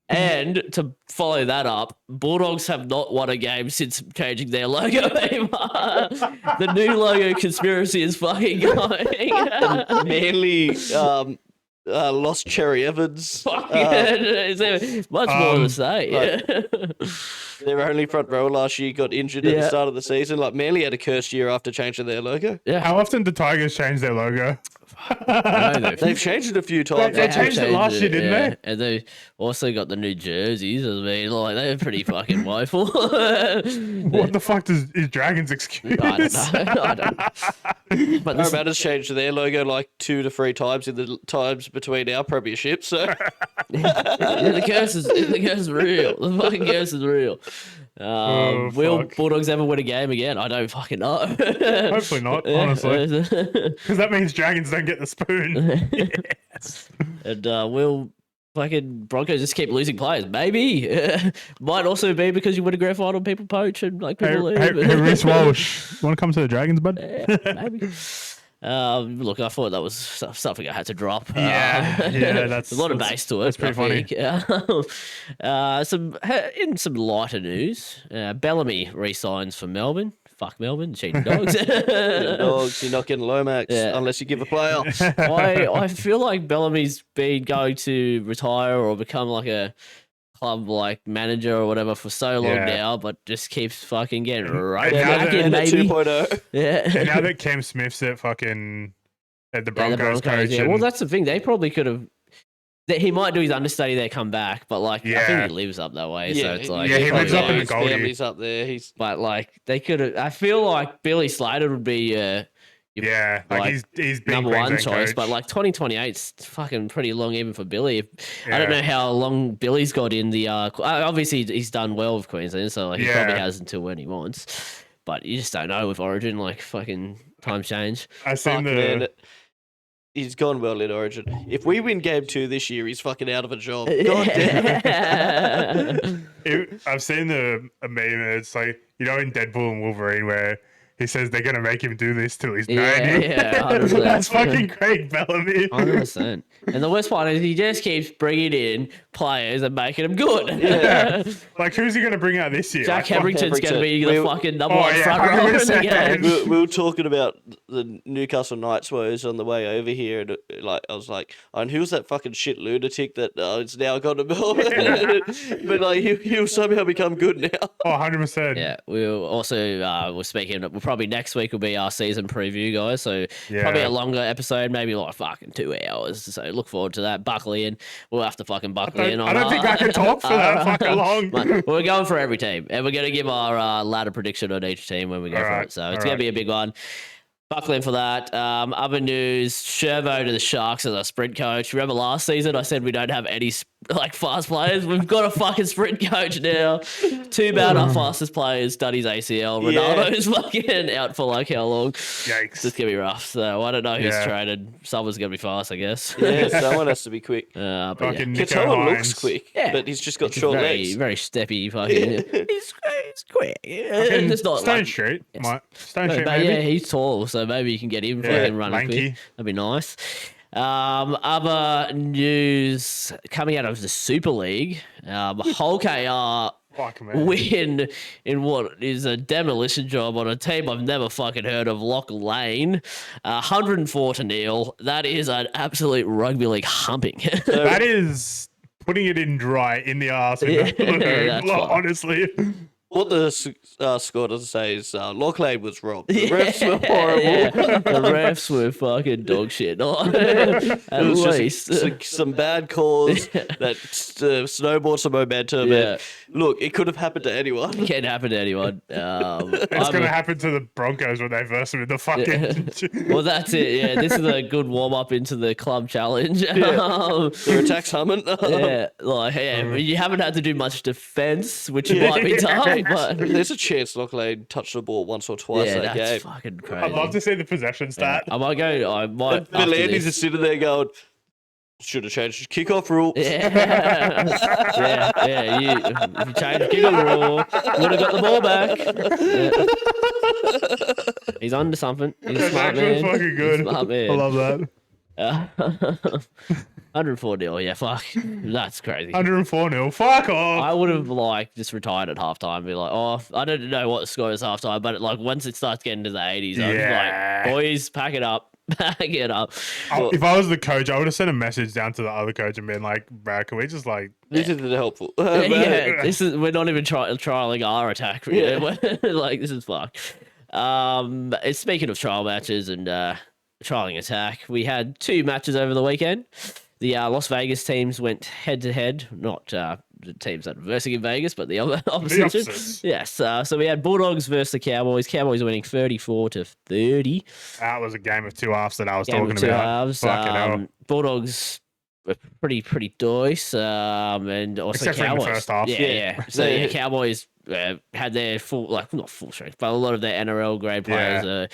And to follow that up, Bulldogs have not won a game since changing their logo. The new logo conspiracy is fucking going. Manly lost Cherry Evans. Is there much more to say? Their only front row last year got injured at the start of the season. Like Manly had a cursed year after changing their logo. Yeah. How often do Tigers change their logo? They've changed it a few times. They changed it last year, didn't they? And they also got the new jerseys. I mean, they're pretty fucking woeful. What the fuck is Dragons' excuse? I don't know. But Parramatta's changed their logo like 2 to 3 times in the times between our premierships. So the curse is real. The fucking curse is real. Will Bulldogs ever win a game again? I don't fucking know. Hopefully not, honestly. Because that means Dragons don't get the spoon. Yes. And will fucking Broncos just keep losing players? Maybe. Might also be because you win a grand final, people poach and people leave. Hey, Reece Walsh, want to come to the Dragons, bud? Maybe. Look, I thought that was something I had to drop. That's a lot of base to it. That's pretty funny. Some lighter news. Bellamy re-signs for Melbourne. Fuck Melbourne, cheating dogs. Dogs, you're not getting Lomax unless you give a player. I feel like Bellamy's been going to retire or become like a club manager or whatever for so long now, but just keeps fucking getting right back in, maybe. 2.0. Yeah. And now that Cam Smith's at the Broncos coach. Yeah. Well, that's the thing. They probably could have. He might do his understudy there, come back, but like I think he lives up that way, so it's like he lives up in the his Goldie. family's up there. But like they could have. I feel like Billy Slater would be he's number one Queensland choice, coach. but like 2028's fucking pretty long even for Billy. I don't know how long Billy's got in the. Obviously, he's done well with Queensland, so like, he probably has until when he wants. But you just don't know with Origin, like fucking times change. I seen man, he's gone well in Origin. If we win Game 2 this year, he's fucking out of a job. God damn. I've seen a meme. It's like in Deadpool and Wolverine where he says they're gonna make him do this till he's 90. Yeah, that's fucking Craig Bellamy. 100%. And the worst part is he just keeps bringing in players and making them good. Yeah. Like, who's he going to bring out this year? Jack like, Hetherington's going to be the fucking number one front rower. 100%. We were talking about the Newcastle Knights woes on the way over here, and I was like, and who's that fucking shit lunatic that it's now gone to Melbourne? But like he'll somehow become good now. Oh, 100%. Yeah, we'll also we're speaking. We'll probably next week will be our season preview, guys. So probably a longer episode, maybe like fucking 2 hours. So look forward to that. Buckle in. We'll have to fucking buckle in. I don't think I can talk for that fucking long. We're going for every team, and we're going to give our ladder prediction on each team when we go for it. So it's going to be a big one. Buckle in for that. Other news, Shervo to the Sharks as a sprint coach. Remember last season I said we don't have any fast players? We've got a fucking sprint coach now. Too bad our fastest players done his ACL. Ronaldo's fucking out for like how long? Yikes. It's going to be rough. So I don't know who's traded. Someone's going to be fast, I guess. Yeah, someone has to be quick. Katoa looks quick, but he's just got short legs. Very steppy fucking. He's quick. It's not Stone Street. Stone Street, but maybe. yeah, he's tall, so maybe you can get him fucking running quick. That'd be nice. Other news coming out of the Super League, Hull KR win in what is a demolition job on a team I've never fucking heard of, Lock Lane, 104-0. That is an absolute rugby league humping. That is putting it in dry in the arse. Honestly. What the score doesn't say is Lock Lane was robbed. The refs were horrible. The refs were fucking dog shit. At least. Some bad calls that snowballed some momentum. And look, it could have happened to anyone. It can happen to anyone. It's going to happen to the Broncos when they verse them in the fucking... Well, that's it. Yeah, this is a good warm-up into the club challenge. Their attack's humming. You haven't had to do much defense, which might be tough. But there's a chance Lock Lane touched the ball once or twice that game. Fucking crazy. I'd love to see the possession stat. I might. The Landys just sitting there going, should have changed the kickoff rule. Yeah. If you change the kickoff rule, you would have got the ball back. He's onto something. He's a smart man. Fucking good. Smart man. I love that. 104-0. Yeah, fuck. That's crazy. 104-0. Fuck off. I would have just retired at halftime and be like, I don't know what the score is halftime, but once it starts getting to the 80s, I'm just like, boys, pack it up. Pack it up. If I was the coach, I would have sent a message down to the other coach and been like, "Bro, can we just this isn't helpful." We're not even trialing our attack. This is fucked. Speaking of trial matches and trialing attack, we had 2 matches over the weekend. The Las Vegas teams went head to head, not the teams that are versing in Vegas, but the opposition. Yes. So we had Bulldogs versus the Cowboys. Cowboys winning 34-30. That was a game of 2 halves that I was talking about. Fucking hell. Bulldogs were pretty nice, and also except Cowboys. For in the first half. Yeah. So the Cowboys had their not full strength, but a lot of their NRL grade players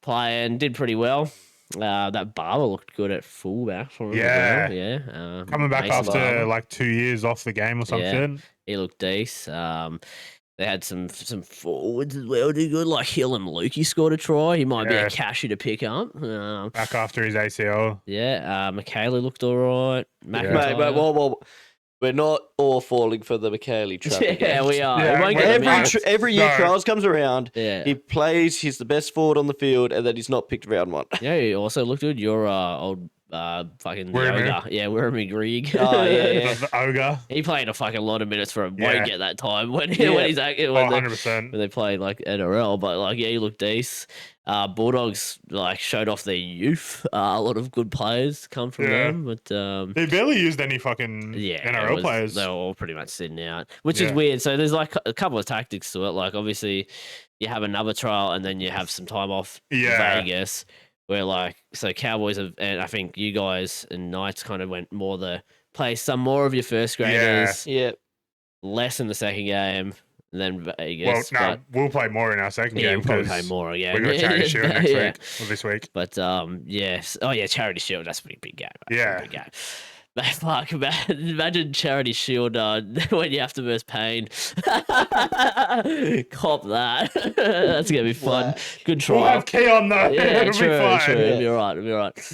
playing, did pretty well. That Barber looked good at fullback for him. Yeah. Coming back Mason after Barber. 2 years off the game or something. Yeah, he looked decent. They had some forwards as well, do good. Like Hill and Lukey scored a try. He might be a cashy to pick up. Back after his ACL. Yeah. Michaela looked all right. Mate, we're not all falling for the McKaylee trap. Yeah, we are. Yeah, every year Trials comes around, he's the best forward on the field, and then he's not picked round 1. Yeah, he also looked good. Your old fucking Wormy. the ogre. Yeah, Wormy Grieg. Oh, yeah. The ogre. He played a fucking lot of minutes for him. Yeah. Won't get that time when Yeah. when he's active. Oh, When 100%. they played like NRL, but like yeah, he looked decent. Bulldogs like showed off their youth. A lot of good players come from Yeah. them, but They barely used any fucking NRL players. They were all pretty much sitting out, which Yeah. is weird. So there's like a couple of tactics to it. Like obviously, you have another trial and then you have some time off Yeah. Vegas, where like so Cowboys have, and I think you guys and Knights kind of went more play some more of your first graders, Yeah. less in the second game. And then Vegas. Well, no, we'll play more in our second yeah, game we'll probably because play more again. we've got Charity Shield next Yeah. week or this week. But yes, oh yeah, Charity Shield. That's a pretty big game. Yeah. Big game. But fuck, imagine Charity Shield when you have to verse Payne. Cop that. That's gonna be fun. Good We'll trial. have Keon though. Yeah, It'll true, be fine. true. It'll be all right.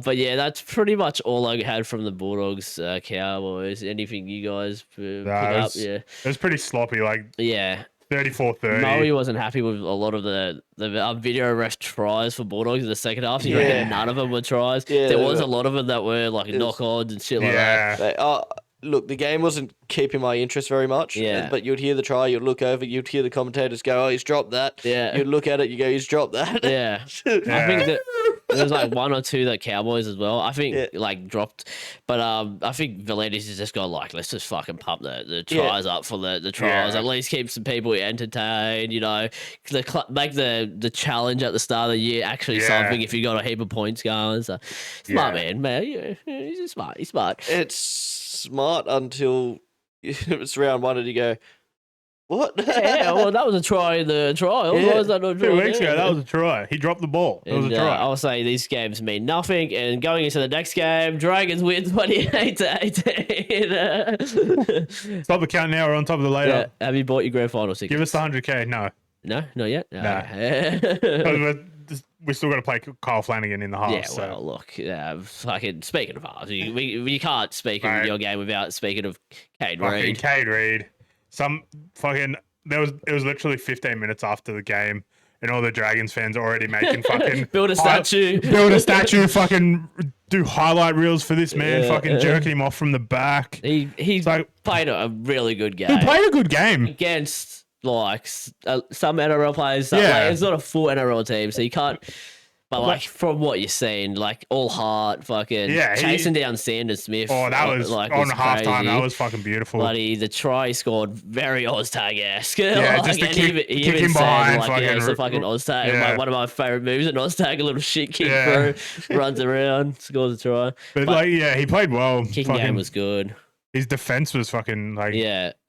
But yeah, that's pretty much all I had from the Bulldogs, Cowboys. Anything you guys pick up? Yeah, It was pretty sloppy, like yeah. 34-30. Moe wasn't happy with a lot of the video ref tries for Bulldogs in the second half. You Yeah. reckon none of them were tries? Yeah, there they was were. a lot of them that were like knock-ons and shit like that. Yeah. Look, the game wasn't keeping my interest very much. Yeah. But you'd hear the try, you'd look over, you'd hear the commentators go, "Oh, he's dropped that." Yeah. You'd look at it, you go, "He's dropped that." Yeah. I Yeah. think that there was like one or two that Cowboys as well. I think like dropped, but I think Valides has just got like let's just fucking pump the tries up for the trials. Yeah. At least keep some people entertained. You know, make the challenge at the start of the year actually Yeah. something. If you got a heap of points going, so smart man. Yeah, he's smart. He's smart. It's smart until it's round one and you go, "What?" Yeah, well, that was a try in the trial. Yeah. Why was that not a 2 try weeks there? ago, that was a try. He dropped the ball. It was a And, try. I'll say these games mean nothing. And going into the next game, Dragons win 28-18. Stop the count now. We're on top of the later. Have you bought your grand final ticket? Give us the 100K. No. No, not yet. No. Nah. We still got to play Kyle Flanagan in the half. Yeah, so. well, look, fucking speaking of halves, you can't speak of Right. your game without speaking of Cade Fucking Reid. Cade Reid. It was literally 15 minutes after the game, and all the Dragons fans are already making fucking Build a statue. build a statue, fucking do highlight reels for this man, fucking jerking him off from the back. He's like- played a really good game. He played a good game. Against like some NRL players. Yeah. Like, it's not a full NRL team, so you can't. But like from what you're seeing, like all heart, fucking chasing down Sanders Smith. Oh, that was like on was halftime. crazy. That was fucking beautiful. Bloody the try he scored very Oztag-esque. Yeah, just to and kick he him even said, behind, like, fucking it's a fucking Oztag. yeah. Like, one of my favorite moves, an Oztag, a little shit kick Yeah. through, runs around, scores a try. But he played well. Kicking game was good. His defense was fucking like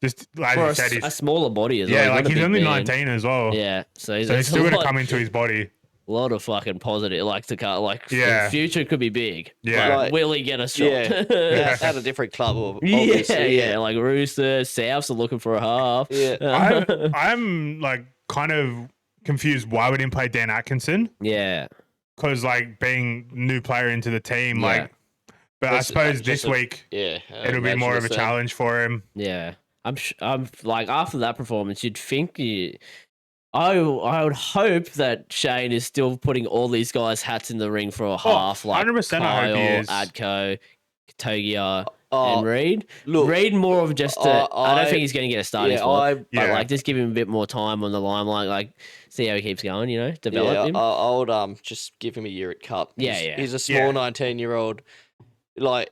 just like For you said. a smaller body as well. Yeah, like not a he's big only man. 19 as well. Yeah, so So he's there's still a going to lot- come into his body. A lot of fucking positive, like to cut, like Yeah. the future could be big. Yeah. Like, Like- will he get a shot? Yeah, at a different club, yeah, obviously. yeah, like Rooster, Souths are looking for a half. Yeah. I'm like kind of confused why we didn't play Dan Atkinson yeah, because like being new player into the team, Yeah. like. But I That's- suppose just this a- week Yeah. it'll be more of a challenge for him. yeah. I'm like after that performance, you'd think I would hope that Shane is still putting all these guys' hats in the ring for a half, like 100% Kyle, I hope he is. Adko, Togia, Oh, and Reed. look, Reed more of just I don't think he's going to get a starting yeah, spot, but Yeah. like just give him a bit more time on the limelight, like see how he keeps going, you know, develop him. I would just give him a year at Cup. Yeah. He's a small Yeah. 19-year-old. Like,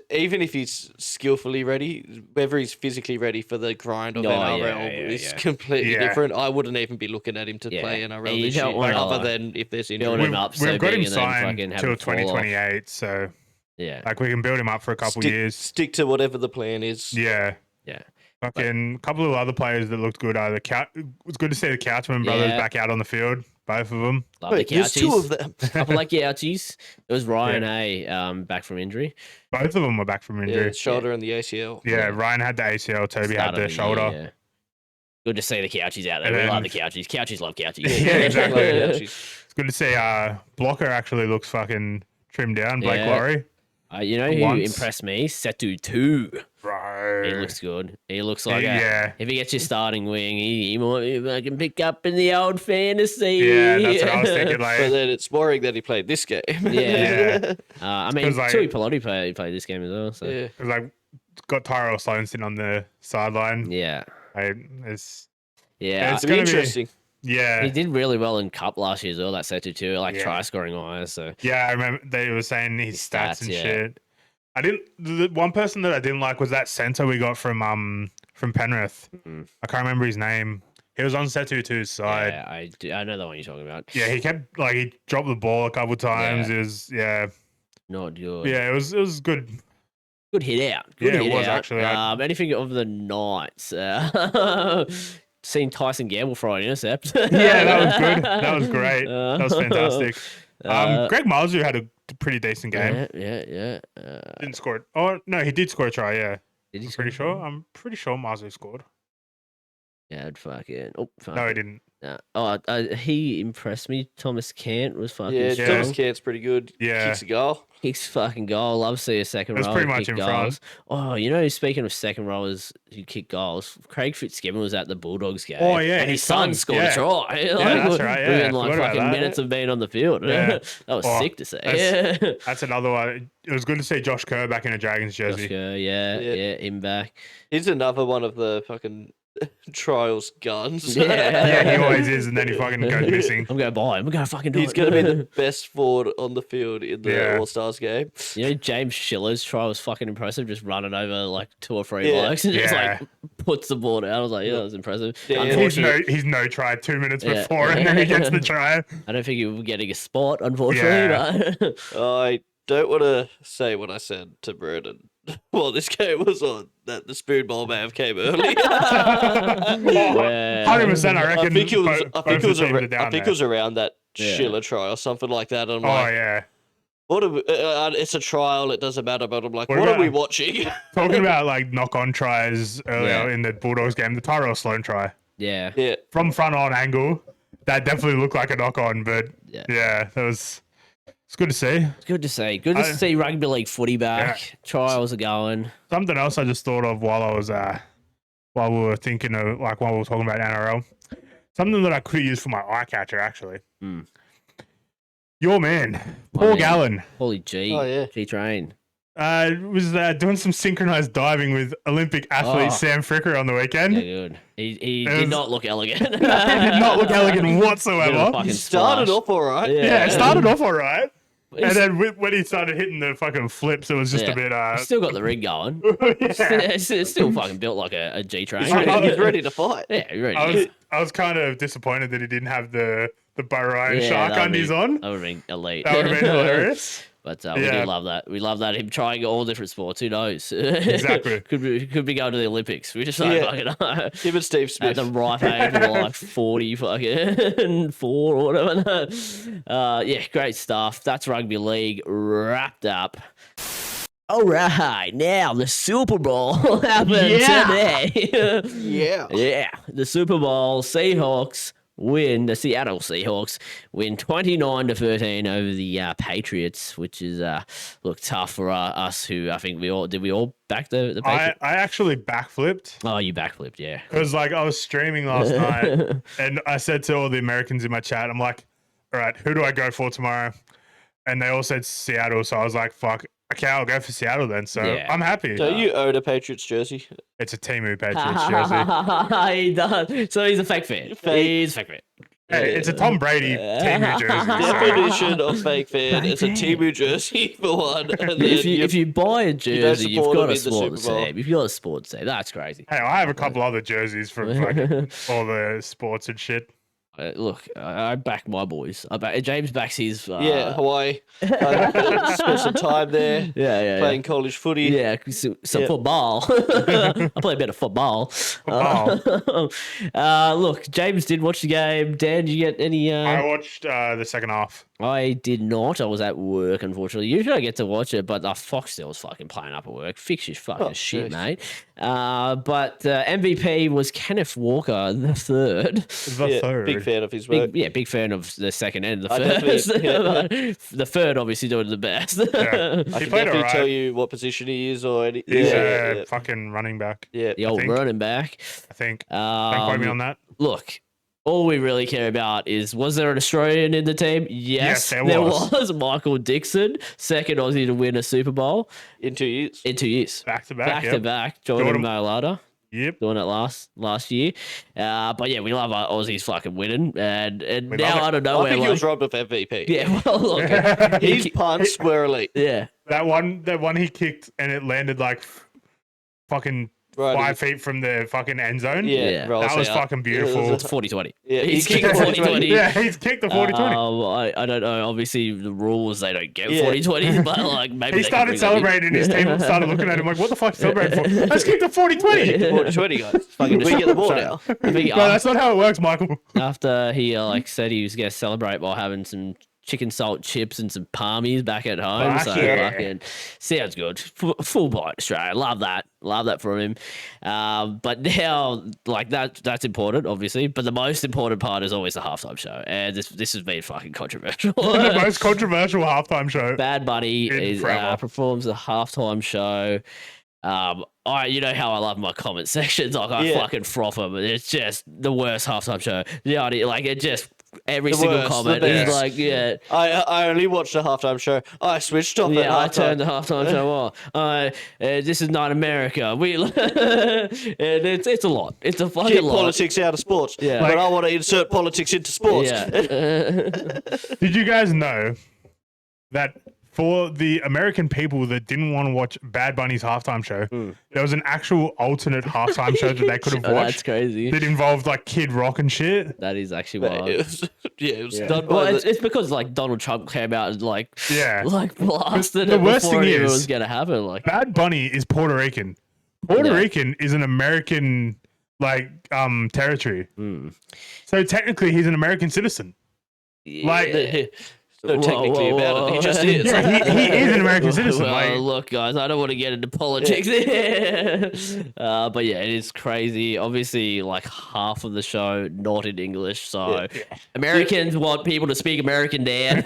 even if he's skillfully ready, whether he's physically ready for the grind of NRL is completely Yeah. different. I wouldn't even be looking at him to Yeah. play And NRL you this don't year, wanna, other like, than if there's build injury. him up so We've got big him and then signed fucking have till him fall off. 2028, so Yeah, like we can build him up for a couple years. Stick to whatever the plan is. Yeah. yeah. Fucking a couple of other players that looked good. It was good to see the Couchman brothers Yeah. back out on the field, both of them. Love Wait, the there's two Couchies. of them. Couple like Couchies. It was Ryan back from injury. Both of them were back from injury. Yeah, shoulder and the ACL. Yeah, Ryan had the ACL, Toby Start had of the year, shoulder. yeah. Good to see the Couchies out there. And We then- love the Couchies. Couchies love Couchies. Yeah, exactly. Jeez. It's good to see Blocker actually looks fucking trimmed down, Blake Yeah. Laurie. You know who Once. impressed me? Setu 2. Right. No. He looks good. He looks like Yeah. if he gets your starting wing, he might be fucking pick up in the old fantasy. Yeah, that's what I was thinking. But Like, then it's worrying that he played this game. Yeah. I mean, 'cause, like- Tui Pelotti played this game as well. So Yeah. because like got Tyrell Sloan sitting on the sideline. yeah. It's Yeah. It's It'll be gonna be- interesting. yeah. He did really well in Cup last year as well, that set too, like Yeah. try scoring wise. So Yeah, I remember they were saying his stats and yeah. shit. I didn't. The one person that I didn't like was that center we got from Penrith. Mhm. I can't remember his name. He was on Setu 2's side. yeah, I know the one you're talking about. Yeah, he kept he dropped the ball a couple times. Yeah. It was yeah, Not good. it was good. Good hit out. Good Yeah, it hit was out. actually. Anything of the Knights? Seen Tyson Gamble for an intercept. Yeah, that was good. That was great. That was fantastic. Greg Marzu had a pretty decent game. Yeah. Didn't score it. Oh no, he did score a try. Yeah, Did he? I'm pretty sure Marzu scored. Yeah, I'd fucking. Oh, fuck. No, he didn't. He impressed me. Thomas Kent was fucking Yeah, strong. Thomas Kent's pretty good. Yeah. Kicks a goal. Kicks fucking goal. Love to see a second That's row pretty kick much in goals. front. Oh, you know, speaking of second rowers who kick goals, Craig Fitzgibbon was at the Bulldogs game. Oh, yeah, and his his son son, scored yeah. a try. That's right, yeah, within I like forgot about fucking that. minutes of being on the field. Yeah. That was Oh, sick to see. that's- Yeah. That's another one. It was good to see Josh Kerr back in a Dragons jersey. Oscar, yeah, Yeah. him back. He's another one of the fucking trials guns. Yeah. Yeah, he always is, and then he fucking goes missing. I'm going to buy him. I'm going to fucking do He's it. going to be the best forward on the field in the Yeah. All-Stars game. You know, James Schiller's try was fucking impressive, just running over like 2 or 3 Yeah. blokes and just Yeah. like puts the ball out. I was like, yeah, that was impressive. Yeah, yeah. Unfortunately, He's no try 2 minutes Yeah. before, and then he gets the try. I don't think he was getting a spot, unfortunately. But I don't want to say what I said to Brendan while this game was on, that the spoon bowl may have came early. Yeah. 100%, I reckon. I think it was. both I think it was. the teams are I down think it there. was around that Yeah. Schiller try or something like that. I'm Oh like, yeah. what? It's a trial. It doesn't matter. But I'm like, What what are about- we watching? Talking about like knock-on tries earlier Yeah. in the Bulldogs game, the Tyrell Sloan try yeah. yeah, from front on angle, that definitely looked like a knock-on, but Yeah. yeah, it's good to see. It's good to see. Good to I- see rugby league footy back. Trials are going. Something else I just thought of while we were thinking of while we were talking about NRL. Something that I could use for my eye catcher actually. Mm. Your man, My Paul man. Gallen, Holy G. Oh, yeah. G train. was doing some synchronized diving with Olympic athlete Oh. Sam Fricker on the weekend. Yeah, good. He It did was- not look elegant. He did not look elegant Bit of a whatsoever. fucking he started splash. off all right. Yeah, it started off all right. And He's- then when he started hitting the fucking flips, it was just Yeah. a bit. he's still got the rig going. yeah. It's still fucking built like a G train. He's ready to fight. Yeah, you're I ready. was kind of disappointed that he didn't have the Burrow shark that would've undies been- on. That would have been elite. That would have been hilarious. But we Yeah. do love that. We love that him trying all different sports. Who knows? Exactly. could be going to the Olympics. We just like Yeah. fucking Him and Steve at Smith. the ripe age of like 40 fucking 4 or whatever. Yeah, great stuff. That's rugby league wrapped up. All right, now the Super Bowl happened today. Yeah. Yeah, the Super Bowl Seahawks win. The Seattle Seahawks win 29-13 over the Patriots, which is look tough for us. Who I think we all back the Patriots. I actually backflipped Oh, you backflipped, yeah. because like I was streaming last night, and I said to all the Americans in my chat, I'm like, all right, who do I go for tomorrow? And they all said Seattle, so I was like, fuck. Okay, I'll go for Seattle then. So Yeah. I'm happy. So you own a Patriots jersey? It's a Timu Patriots jersey. He does. So he's a fake fan. Fake. He's a fake fan. Hey, it's a Tom Brady Timu jersey. so- Definition of fake fan. Fake It's a fan. Timu jersey for one. And then If you buy a jersey, you've support got him to in the support the Super Bowl. team. If you've got a sports team, that's crazy. Hey, I have a couple other jerseys from fucking all the sports and shit. Look, I back my boys. James backs his. yeah, Hawaii. Spent some time there yeah, playing college footy. Yeah, so Yeah. football. I play a bit of football. Look, James did watch the game. Dan, did you get any? I watched the second half. I did not. I was at work, unfortunately. Usually I get to watch it, but Foxtel was fucking playing up at work. Fix your fucking shit, jeez. mate. But MVP was Kenneth Walker the third. The third. Big fan of his work. Big fan of the second and the I first. definitely- The third, obviously, doing the best. Yeah. I He can played definitely alright. tell you what position he is or any. He's Yeah, a fucking running back, yeah. The old think. running back. I think. Don't quote me on that. Look, all we really care about is, was there an Australian in the team? Yes, there there was. was. Michael Dixon, second Aussie to win a Super Bowl In 2 years. in 2 years. Back to back. Back Yep. to back. Jordan Jordan- Mailata Yep. doing it last year. But yeah, we love our Aussies fucking winning. And We now love it. out of I nowhere, think he was like, robbed of MVP. yeah, well, look, His punts were elite. yeah. That one he kicked and it landed like fucking Right. 5 feet from the fucking end zone. Yeah, Yeah. rolls That was out. fucking beautiful. Yeah, It's 40-20. Yeah, He's he kicked kicked 40-20. Yeah, he's kicked the 40-20. I don't know. Obviously, the rules, they don't get Yeah. 40-20, but like maybe He they started can bring that in. celebrating and his team started looking at him like, what the fuck are you celebrating for? Let's kick the 40-20. 40-20, guys. Fucking, we get the ball now. I think No, that's not how it works, Michael. after he said he was going to celebrate while having some chicken salt chips and some palmies back at home. Fuck So yeah. fucking sounds good. Full bite Australia. Love that from him. But now, like that's important, obviously. But the most important part is always the halftime show, and this has been fucking controversial. The most controversial halftime show. Bad Bunny In forever. performs the halftime show. You know how I love my comment sections. Like I Yeah. fucking froth them. It's just the worst halftime show. Yeah, like it just every The single worst, comment the is best. like, yeah, I only watched the halftime show. I switched off at yeah. I halftime. turned the halftime show on. This is not America. We and it's a lot. It's a fucking Keep lot. politics out of sports. Yeah. But Like- I want to insert politics into sports. Yeah. Did you guys know that for the American people that didn't want to watch Bad Bunny's halftime show, there was an actual alternate halftime show that they could have Oh, that's watched crazy. that involved like Kid Rock and shit. That is actually wild. It was, it was Yeah. done by Well, the, it's because like Donald Trump came out and like Yeah. blasted The it worst before thing it is- was gonna happen. Like Bad Bunny is Puerto Rican. Puerto Yeah. Rican is an American territory. mm. So technically he's an American citizen. Like- no technically about it. He just is. Yeah, he is an American citizen. Well, like, look, guys, I don't want to get into politics here. But yeah, it is crazy. Obviously, like half of the show not in English, so Americans want people to speak American, Dan.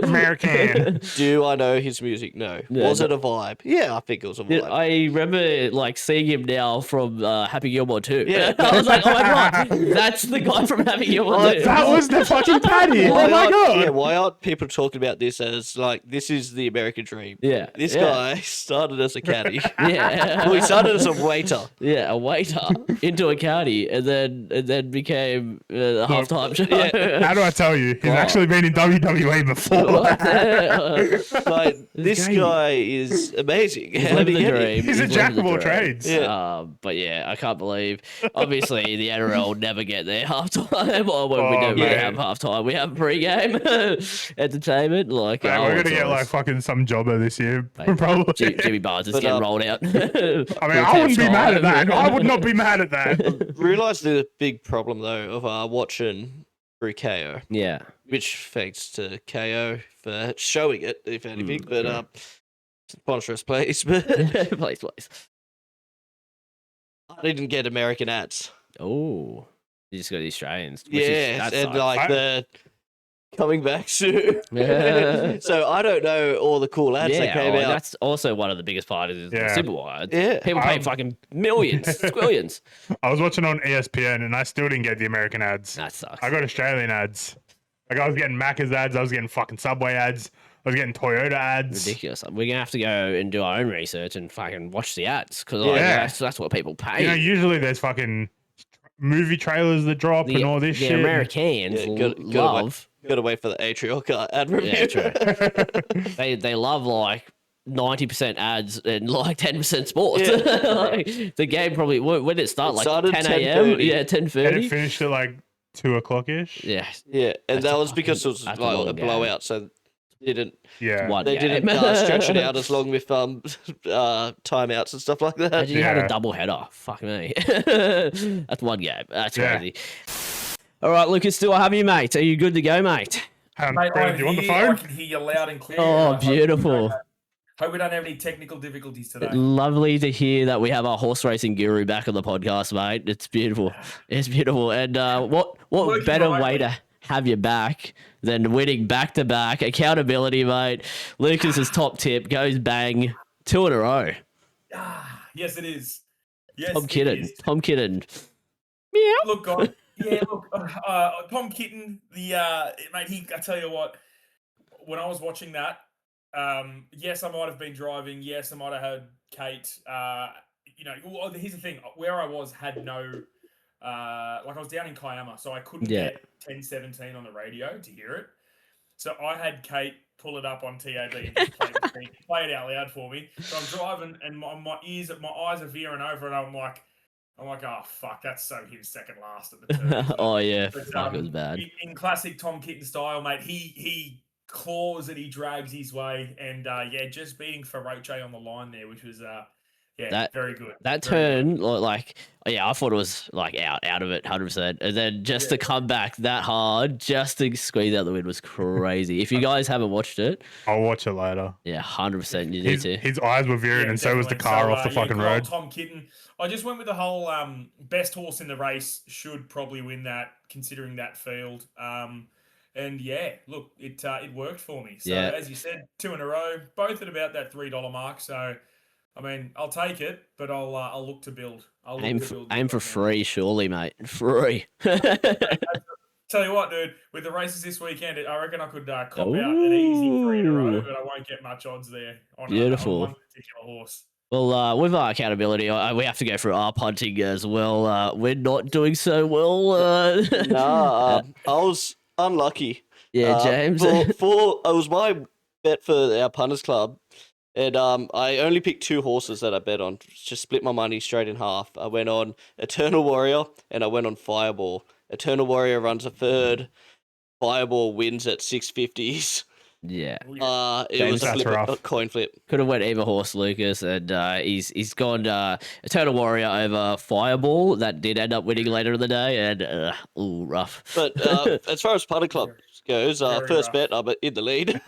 American. Do I know his music? No. Yeah, Was it a vibe? Yeah, I think it was a vibe. I remember like seeing him now from Happy Gilmore 2. Yeah. I was like, oh my god, that's the guy from Happy Gilmore 2. That was the fucking patty. Oh my aren't- god. Yeah, why aren't people talking about this as like this is the American dream? Yeah, This yeah. guy started as a caddy. Yeah. Well, he started as a waiter. Yeah, a waiter into a county, and then became a halftime show. How do I tell you? He's Wow. actually been in WWE before. Like this game. guy is amazing. He's How living did he the get dream. it? He's a living jack the of all dream. trades. Yeah. But yeah, I can't believe. Obviously, the NRL never get their halftime, or when we Oh, don't really man. have halftime, we have pre-game entertainment. Like, Man, oh, we're it's gonna get like always- fucking some jobber this year, Mate, probably. Jimmy Barnes is But, getting rolled out. I mean, I wouldn't be mad at that. I would not be mad at that. Realised the big problem though of watching through KO, Yeah. which thanks to KO for showing it, if anything. But sponsor us, please. But Please. I didn't get American ads. Oh, you just got the Australians. Which Yes, that and sucks. like the coming back soon. Yeah. So I don't know all the cool ads that came well, out. that's also one of the biggest parties is the Yeah. Super Bowl ads. Yeah. People pay Um, fucking millions, squillions. I was watching on ESPN and I still didn't get the American ads. That sucks. I got Australian ads. Like I was getting Macca's ads. I was getting fucking Subway ads. I was getting Toyota ads. Ridiculous. We're gonna have to go and do our own research and fucking watch the ads because Yeah. that's what people pay. You know, usually there's fucking movie trailers that drop and all this the shit. Americans Yeah, good- love. Gotta wait for the Atrioc ad review. Yeah, true. they love like 90% ads and like 10% sports. Yeah. Like, the game probably when did it start? It Like started 10 a.m. 10:30. Yeah, And 10:30. it finished at like 2 o'clock ish. Yeah, Yeah, and That's that a was because it fucking- was that's a like long a game. blowout, so didn't Yeah. one they game. didn't stretch it out as long with timeouts and stuff like that. Imagine you had a Yeah. double header. Fuck me. That's one game. That's Yeah. crazy. All right, Lucas, do I have you, mate? Are you good to go, mate? Mate, Brandon, I'm do you want the here. I phone? can hear you loud and clear. Oh, beautiful. Hope we don't have any technical difficulties today. Lovely to hear that we have our horse racing guru back on the podcast, mate. It's beautiful. It's beautiful. And what Working better remotely. way to have you back than winning back to back? Accountability, mate. Lucas's top tip goes bang 2 in a row. Yes, it is. Yes, Tom it Kitten. is. Tom Kitten. Meow. Look, guys. Yeah, look. Tom Kitten, mate. I tell you what. When I was watching that, yes, I might have been driving. Yes, I might have had Kate. Here's the thing. Where I was had no. I was down in Kiama, so I couldn't get 1017 on the radio to hear it. So I had Kate pull it up on TAB and just play it out loud for me. So I'm driving and my eyes are veering over, and I'm like, oh fuck, that's so him second last at the turn. Oh yeah, But, fuck, it was bad. In classic Tom Kitten style, mate, he claws it, he drags his way, and just beating Feroce on the line there, which was very good. That Very turn, good. I thought it was out of it, 100%, and then just to come back that hard, just to squeeze out the win was crazy. If you guys haven't watched it, I'll watch it later. yeah, 100%, you need to. His eyes were veering, and so was the car off the fucking good road. old Tom Kitten. I just went with the whole best horse in the race should probably win that, considering that field. And yeah, look, it worked for me. So as you said, 2 in a row, both at about that $3 mark. So I mean, I'll take it, but I'll look to build. Aim for free, surely, mate. Free. Tell you what, dude, with the races this weekend, I reckon I could cop out an easy 3 in a row, but I won't get much odds there on Beautiful. one particular horse. Well, with our accountability, we have to go through our punting as well. We're not doing so well. I was unlucky. Yeah, James. It was my bet for our punters club, and I only picked 2 horses that I bet on. Just split my money straight in half. I went on Eternal Warrior and I went on Fireball. Eternal Warrior runs a third. Fireball wins at 650s. Yeah. It was a coin flip. Could have went either horse, Lucas, and he's gone Eternal Warrior over Fireball. That did end up winning later in the day, and rough. But as far as punter club goes, first rough. bet, I'm in the lead.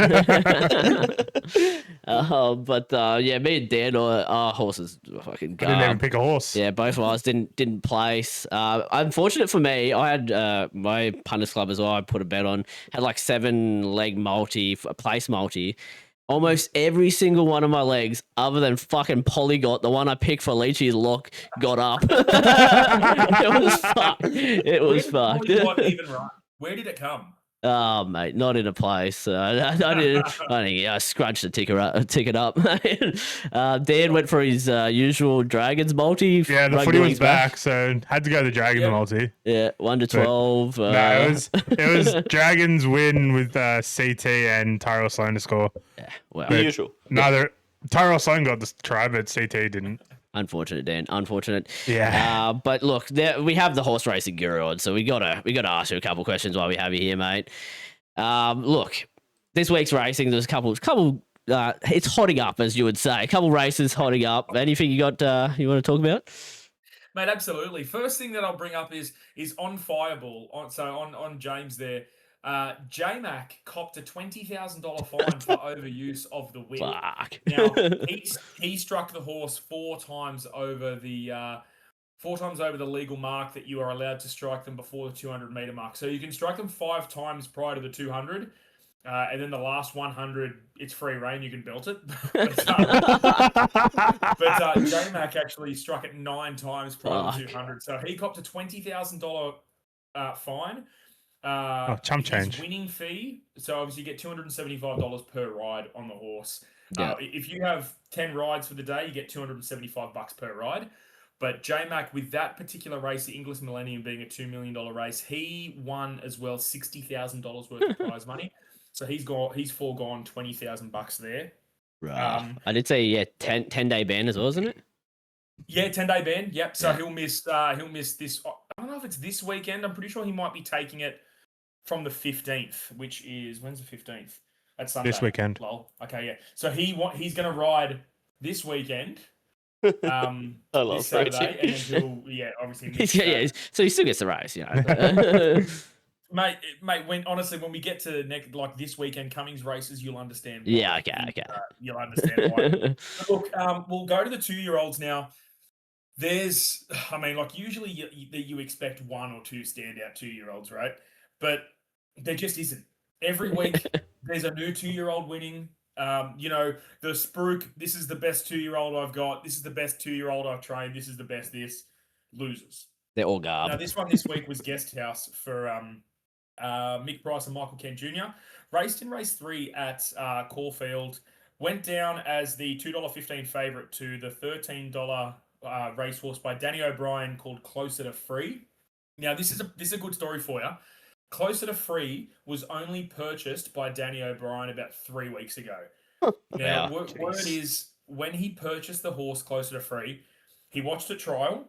Me and Dan, our horses were fucking I didn't even pick a horse. Yeah, both of us didn't place. Unfortunate for me, I had my punters club as well. I put a bet on, had like 7-leg multi, a place multi. Almost every single one of my legs, other than fucking Polygot, the one I picked for Leachy's lock, got up. It was fucked. It was fucked. Where did it come? Oh, mate, not in a place. I scrunched the ticket up. Dan went for his usual Dragons multi. Yeah, the footy was back, so had to go the Dragons multi. Yeah, 1 to 12. It was Dragons win with CT and Tyrell Sloan to score. Yeah, well, The usual. Neither Tyrell Sloan got the try, but CT didn't. unfortunate, Dan. Unfortunate. Yeah. But look, we have the horse racing guru on, so we gotta ask you a couple questions while we have you here, mate. Look, this week's racing, there's a couple. It's hotting up, as you would say. A couple races hotting up. Anything you got? You want to talk about? Mate, absolutely. First thing that I'll bring up is on Fireball. On James there. J-Mac copped a $20,000 fine for overuse of the whip. Fuck. Now he struck the horse 4 times over the legal mark that you are allowed to strike them before the 200-meter mark. So you can strike them 5 times prior to the 200, and then the last 100, it's free reign. You can belt it. but J-Mac actually struck it 9 times prior to the 200. So he copped a $20,000 fine. Chump change. His winning fee, so obviously you get $275 per ride on the horse. Yeah. If you have 10 rides for the day, you get $275 per ride. But J-Mac, with that particular race, the English Millennium being a $2 million race, he won as well $60,000 worth of prize money. So he's foregone $20,000 there. Right. I did say 10-day ban as well, isn't it? Yeah, 10-day ban. Yep. So he'll miss this. I don't know if it's this weekend. I'm pretty sure he might be taking it from the 15th, which is when's the 15th? That's Sunday. This weekend. Lol. Okay, yeah. So he's going to ride this weekend. I love this Saturday, racing. and then he'll obviously miss So he still gets the race, you know. Mate, when we get to this weekend Cummings races, you'll understand. Why. Yeah, okay. You'll understand why. But look, we'll go to the 2-year-olds now. Usually you expect one or two standout 2-year-olds, right? But there just isn't. Every week there's a new 2-year-old winning. The Spruik, this is the best 2-year-old I've got. This is the best 2-year-old I've trained. This is the best this. Losers. They're all garb. Now, this one this week was Guest House for Mick Price and Michael Ken Jr. Raced in race 3 at Caulfield. Went down as the $2.15 favourite to the $13 racehorse by Danny O'Brien called Closer to Free. Now, this is a good story for you. Closer to Free was only purchased by Danny O'Brien about 3 weeks ago. Now, word is, when he purchased the horse Closer to Free, he watched a trial.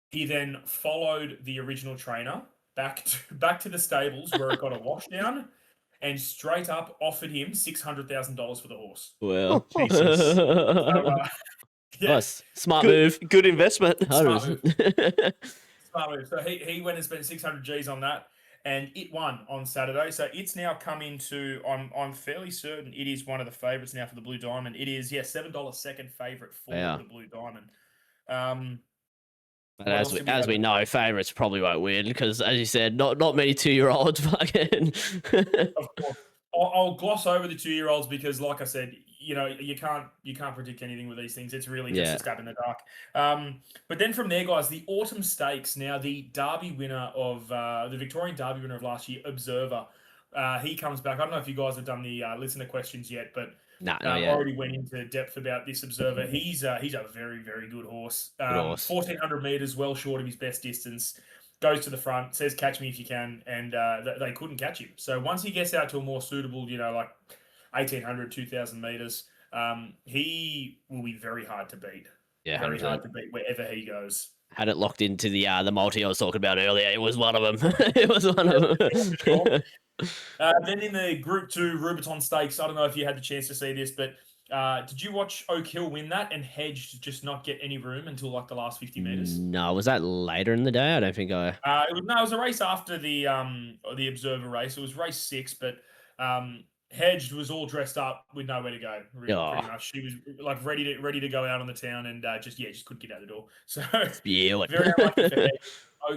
He then followed the original trainer back to the stables where it got a wash down and straight up offered him $600,000 for the horse. Well, Jesus. So, Nice. Smart move. Good investment. Smart move. Smart move. So he went and spent 600 G's on that, and it won on Saturday. So it's now come into, I'm fairly certain it is one of the favourites now for the Blue Diamond. It is, $7 second favourite for the Blue Diamond. As we know, favourites probably won't win because, as you said, not many 2-year-olds fucking. Of course. I'll gloss over the 2-year-olds because, like I said, you can't predict anything with these things. It's really just a stab in the dark. But then from there, guys, the Autumn Stakes. Now, the Derby winner of the Victorian Derby winner of last year, Observer. He comes back. I don't know if you guys have done the listener questions yet, but I already went into depth about this Observer. He's a very, very good horse. 1,400 metres, well short of his best distance. Goes to the front, says, catch me if you can, and they couldn't catch him. So once he gets out to a more suitable, like 1,800, 2,000 metres, he will be very hard to beat. Yeah, very hard to beat wherever he goes. Had it locked into the multi I was talking about earlier. It was one of them. It was one of them. Then in the Group 2 Rubiton Stakes, I don't know if you had the chance to see this, but did you watch Oak Hill win that and Hedge just not get any room until the last 50 metres? No, was that later in the day? I don't think I... It was a race after the Observer race. It was race 6, but Hedge was all dressed up with nowhere to go. Pretty much, she was ready to go out on the town and just couldn't get out the door. So very unlucky for Hedge.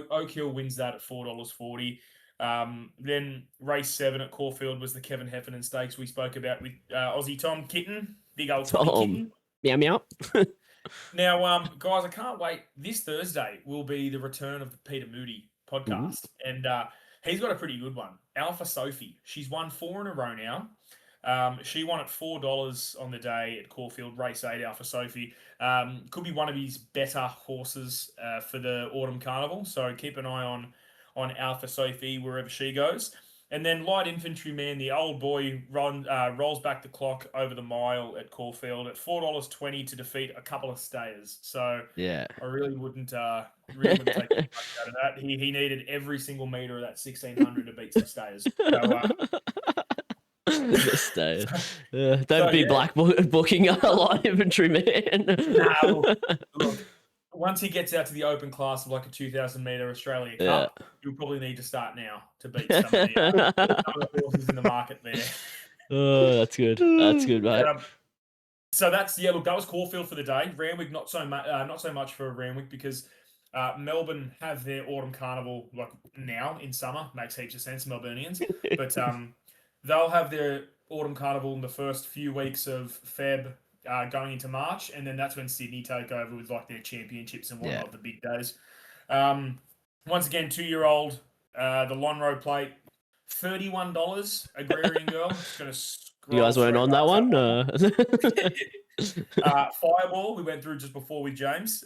Oak Hill wins that at $4.40. Then race 7 at Caulfield was the Kevin Heffernan Stakes we spoke about with Aussie Tom Kitten, big old Tommy Kitten. Meow meow. Now, guys, I can't wait. This Thursday will be the return of the Peter Moody podcast, and he's got a pretty good one. Alpha Sophie, she's won 4 in a row now. She won at $4 on the day at Caulfield, race 8. Alpha Sophie could be one of his better horses for the Autumn Carnival, so keep an eye on Alpha Sophie wherever she goes. And then Light Infantryman, the old boy, rolls back the clock over the mile at Caulfield at $4.20 to defeat a couple of stayers. So I really wouldn't take much out of that. He needed every single metre of that 1,600 to beat some stayers. Don't be black booking a Light Infantryman. Look, once he gets out to the open class of a 2,000 metre Australia Cup, you'll probably need to start now to beat some of the other horses in the market there. Oh, that's good. That's good, mate. So that's that was Caulfield for the day. Randwick not so much for Randwick because Melbourne have their Autumn Carnival now in summer. Makes heaps of sense, Melburnians. But they'll have their Autumn Carnival in the first few weeks of Feb. Going into March, and then that's when Sydney take over with their championships and whatnot, the big days. Once again, 2-year-old, the Lonro plate, $31, Agrarian Girl. It's gonna you guys weren't on that one? Fireball, we went through just before with James.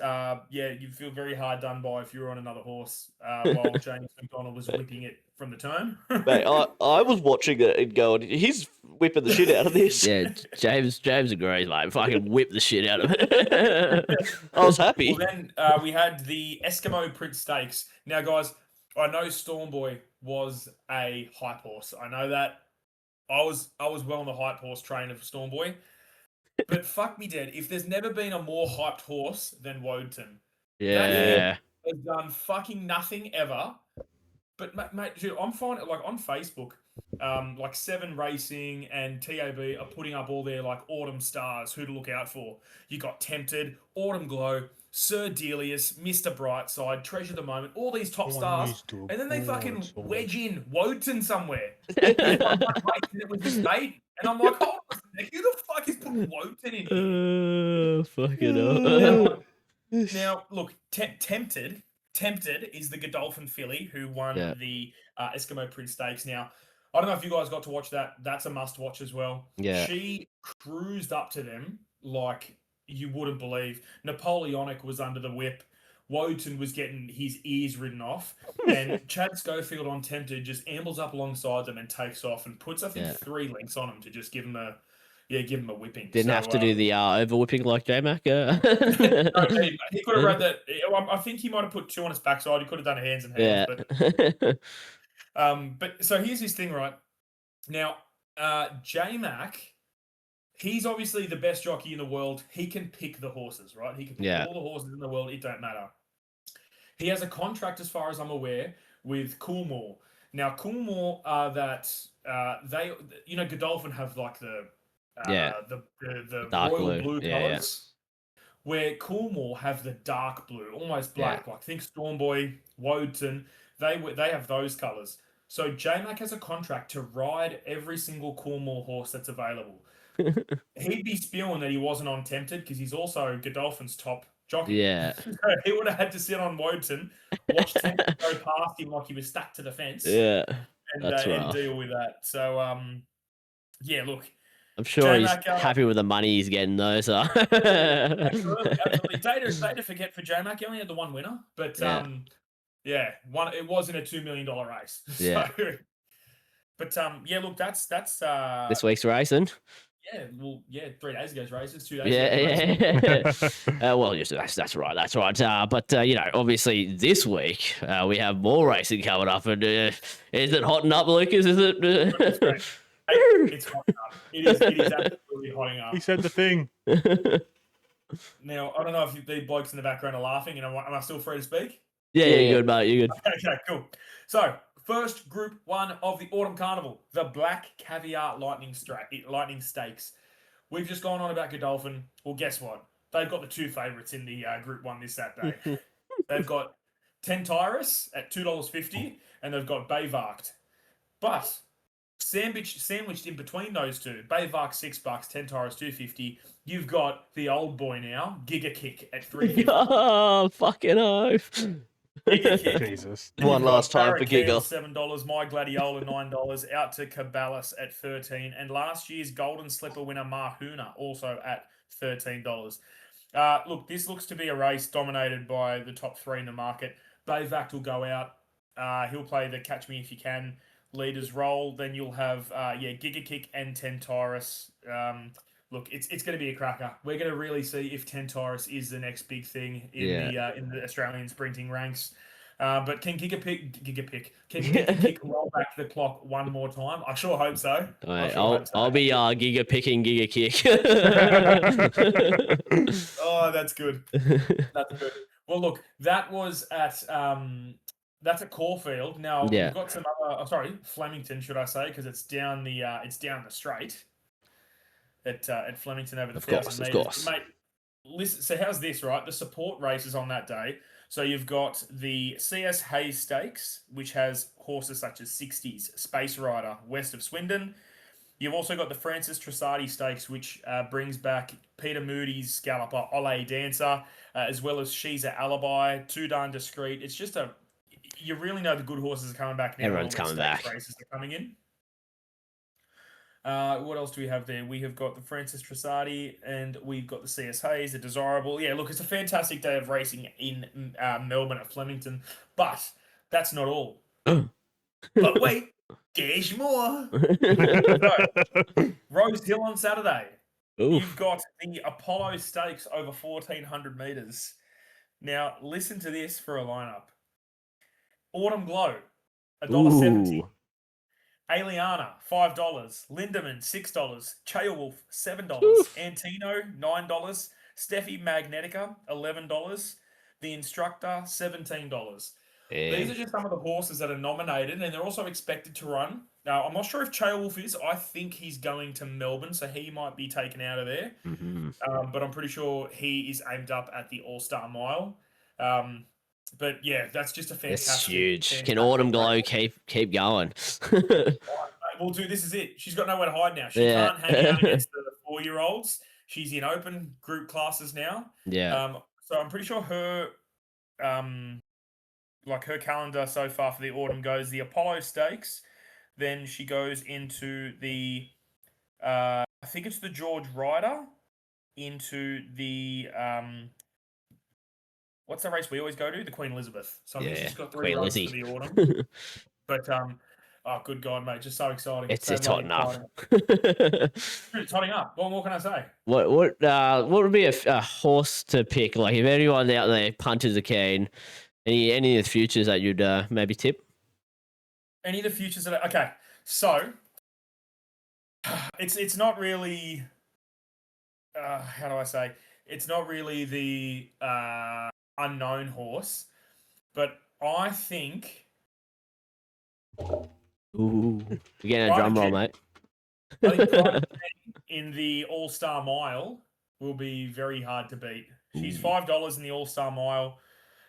You'd feel very hard done by if you were on another horse while James McDonald was whipping it from the turn. Mate, I was watching it and going, he's whipping the shit out of this. Yeah, James agrees, mate. Fucking whip the shit out of it. I was happy. Well, then we had the Eskimo Prince Stakes. Now, guys, I know Stormboy was a hype horse. I know that. I was well on the hype horse train of Stormboy. But fuck me dead, if there's never been a more hyped horse than Woden. Yeah. That has done fucking nothing ever But mate, dude, I'm finding like on Facebook, like Seven Racing and TAB are putting up all their like autumn stars who to look out for. You got Tempted, Autumn Glow, Sir Delius, Mr. Brightside, Treasure the Moment, all these top stars, and then they fucking wedge in Woden somewhere. And it was this mate, and I'm like, hold on a second, who the fuck is putting Woden in here? Fucking hell. Now, look, Tempted is the Godolphin filly who won Yeah. the Eskimo Prince Stakes. Now, I don't know if you guys got to watch that. That's a must watch as well. Yeah. She cruised up to them like you wouldn't believe. Napoleonic was under the whip. Woden was getting his ears ridden off. And Chad Schofield on Tempted just ambles up alongside them and takes off and puts, I think, 3 lengths on him to just give him a whipping. Didn't have to do the over whipping like J-Mac. No, he could have read that. I think he might have put 2 on his backside. He could have done hands and hands. Yeah. But so here's his thing, right? Now, J-Mac, he's obviously the best jockey in the world. He can pick the horses, right? He can pick all the horses in the world. It don't matter. He has a contract, as far as I'm aware, with Coolmore. Now, Coolmore are that they, Godolphin have like the dark royal blue Yeah, colours, where Coolmore have the dark blue, almost black. Like think Stormboy, Woden, they have those colours. So J-Mac has a contract to ride every single Coolmore horse that's available. He'd be spewing that he wasn't on Tempted because he's also Godolphin's top jockey. Yeah. He would have had to sit on Woden, watch Tempted go past him like he was stuck to the fence. Yeah. And deal with that. So yeah, look. I'm sure J-Mac, he's happy with the money he's getting though. So absolutely. Data forget for J-Mac. He only had the one winner, but it wasn't a $2 million race. Yeah. So, but look, that's this week's racing. Yeah, 3 days ago's races, 2 days ago. Yeah. Well, yes, that's right. That's right. But obviously this week we have more racing coming up, and is it hotting up, Lucas? Is it? It's great. It's hotting up. It is absolutely hotting up. He said the thing. Now, I don't know if the blokes in the background are laughing, and am I still free to speak? Yeah, you're good, mate. You're good. Okay, cool. So, first Group 1 of the Autumn Carnival, the Black Caviar Lightning Stakes. We've just gone on about Godolphin. Well, guess what? They've got the 2 favourites in the Group 1 this Saturday. They've got Tentyrus at $2.50, and they've got Bayvarkt. But sandwiched in between those two, Bayvarkt $6, Tentyrus $2.50. You've got the old boy now, Giga Kick at $3.50. Oh, fucking oath. Jesus. One last time for Giga. $7, My Gladiola $9, out to Caballas at $13, and last year's Golden Slipper winner Mahuna also at $13. Look, this looks to be a race dominated by the top 3 in the market. Bayvarkt will go out. He'll play the Catch Me If You Can leaders role. Then you'll have Giga Kick and Tentyrus. Look, it's going to be a cracker. We're going to really see if Tentyrus is the next big thing in the Australian sprinting ranks. But can Giga Kick roll back the clock one more time? I sure hope so. Right, I'll be Giga picking Giga Kick. Oh, that's good. That's good. Well, look, that was at that's at Caulfield. Now we've got some other. Flemington, should I say? Because it's down the straight. At Flemington over the 1,000 metres. Of course. Mate, listen, so how's this, right? The support races on that day. So you've got the CS Hayes Stakes, which has horses such as 60s, Space Rider, west of Swindon. You've also got the Francis Trissardi Stakes, which brings back Peter Moody's Galloper, Ole Dancer, as well as She's a Alibi, Too Darn Discreet. It's just you really know the good horses are coming back now. Everyone's coming back. Races are coming in. What else do we have there? We have got the Francis Trissardi and we've got the CS Hayes, the Desirable. Yeah, look, it's a fantastic day of racing in Melbourne at Flemington, but that's not all. But wait, there's more. So, Rose Hill on Saturday. Oof. You've got the Apollo Stakes over 1,400 metres. Now, listen to this for a lineup. Autumn Glow, $1.70. Aliana, $5. Lindemann, $6. Cheowolf, $7. Oof. Antino, $9. Steffi Magnetica, $11. The Instructor, $17. These are just some of the horses that are nominated, and they're also expected to run. Now, I'm not sure if Wolf is. I think he's going to Melbourne, so he might be taken out of there. Mm-hmm. But I'm pretty sure he is aimed up at the All-Star Mile. But yeah, that's just a It's fantastic. huge. Can Autumn Glow keep going? Well, dude, this is it. She's got nowhere to hide now. She Yeah. can't hang out against the 4-year-olds. She's in open group classes now. Yeah. So I'm pretty sure her, her calendar so far for the autumn goes the Apollo Stakes. Then she goes into the, I think it's the George Ryder, into the, what's the race we always go to? The Queen Elizabeth. So I think she's got 3 Queen runs Lizzie. for the autumn. But oh, good God, mate! Just so exciting. It's so hotting up. It's hotting up. What more can I say? What would be a horse to pick? Like, if anyone out there punters are keen, any of the futures that you'd maybe tip? Any of the futures that okay. So it's not really. How do I say? It's not really the unknown horse, but I think. Ooh, you're getting a drum roll, mate. I think Pride of in the All-Star Mile will be very hard to beat. She's $5 in the All-Star Mile.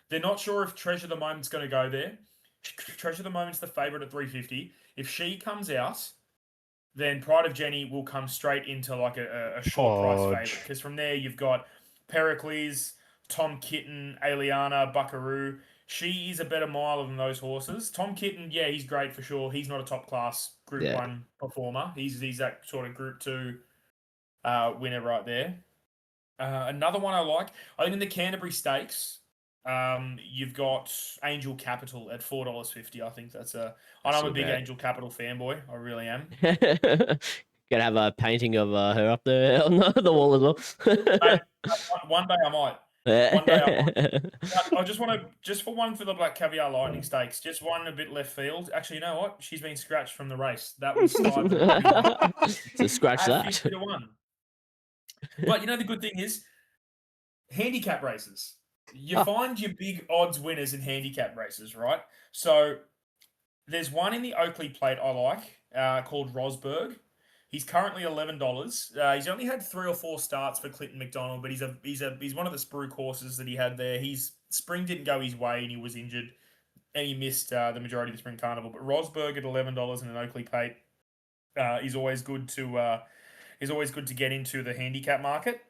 They're not sure if Treasure the Moment's going to go there. Treasure the Moment's the favourite at $3.50. If she comes out, then Pride of Jenny will come straight into like a short price favourite. Because from there you've got Pericles, Tom Kitten, Aliana, Buckaroo. She is a better miler than those horses. Tom Kitten, yeah, he's great for sure. He's not a top class Group 1 performer. He's that sort of Group 2 winner right there. Another one I like, I think in the Canterbury Stakes, you've got Angel Capital at $4.50. I think that's I'm a big Angel Capital fanboy. I really am. Gonna have a painting of her up there on the wall as well. Mate, one day I might. One day I might. I just want to, just for one for the Black Caviar Lightning Stakes, just one a bit left field. Actually, you know what? She's been scratched from the race. That was so scratch that. 50-1. But you know the good thing is, handicap races. You find your big odds winners in handicap races, right? So there's one in the Oakley Plate I like called Rosberg. He's currently $11. He's only had 3 or 4 starts for Clinton McDonald, but he's one of the Spruik horses that he had there. Spring didn't go his way and he was injured, and he missed the majority of the Spring Carnival. But Rosberg at $11 in an Oakley Plate is always good to get into the handicap market.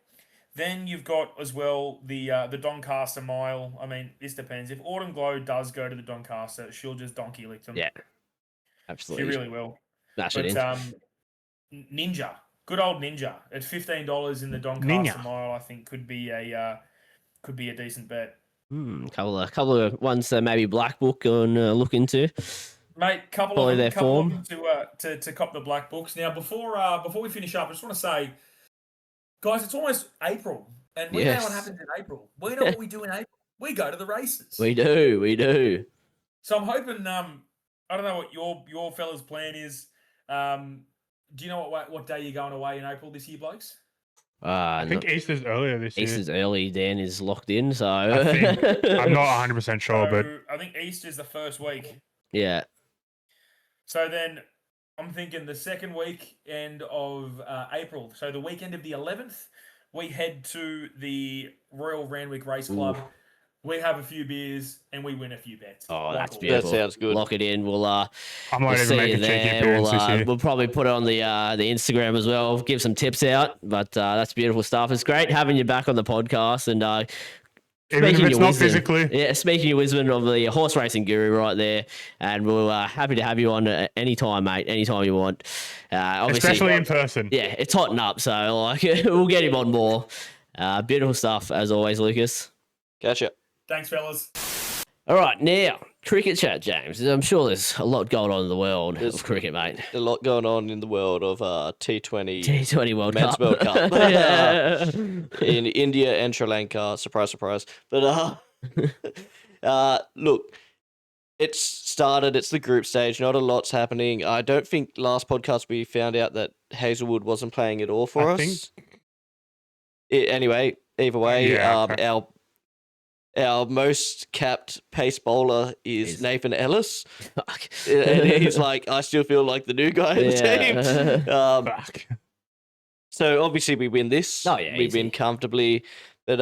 Then you've got as well the Doncaster Mile. I mean, this depends. If Autumn Glow does go to the Doncaster, she'll just donkey lick them. Yeah, absolutely. She really will. Smash it in. Ninja, good old Ninja at $15 in the Doncaster Mile, I think could be a decent bet. Couple of ones that maybe Black Book on look into. Mate, couple of them to cop the Black Books. Now, before we finish up, I just want to say, guys, it's almost April, and we know what happens in April. We know what we do in April. We go to the races. We do. So I'm hoping. I don't know what your fellas' plan is. Do you know what day you're going away in April this year, blokes? I think Easter's earlier this year. Easter's early. Dan is locked in, so I'm not 100% sure, but I think Easter's the first week. Yeah. So then I'm thinking the second weekend of April. So the weekend of the 11th, we head to the Royal Randwick Race Club. We have a few beers and we win a few bets. Oh, that's beautiful. That sounds good. Lock it in. We'll I might even make a cheeky appearance this year. We'll probably put it on the Instagram as well. Give some tips out. But that's beautiful stuff. It's great having you back on the podcast and even if it's not physically. Yeah, speaking your wisdom of the horse racing guru right there. And we're happy to have you on anytime, mate. Anytime you want. Especially in person. Yeah, it's hotting up. So we'll get him on more. Beautiful stuff as always, Lucas. Gotcha. Thanks, fellas. All right, now, cricket chat, James. I'm sure there's a lot going on in the world of cricket, mate. A lot going on in the world of T20. T20 World Men's Cup. World Cup. In India and Sri Lanka. Surprise, surprise. But look, it's started. It's the group stage. Not a lot's happening. I don't think last podcast we found out that Hazelwood wasn't playing at all for us. Anyway, either way, our our most capped pace bowler is Nathan Ellis. Fuck. And he's like, I still feel like the new guy in the team. Fuck. So obviously we win this. Oh, yeah, we easy. win comfortably. But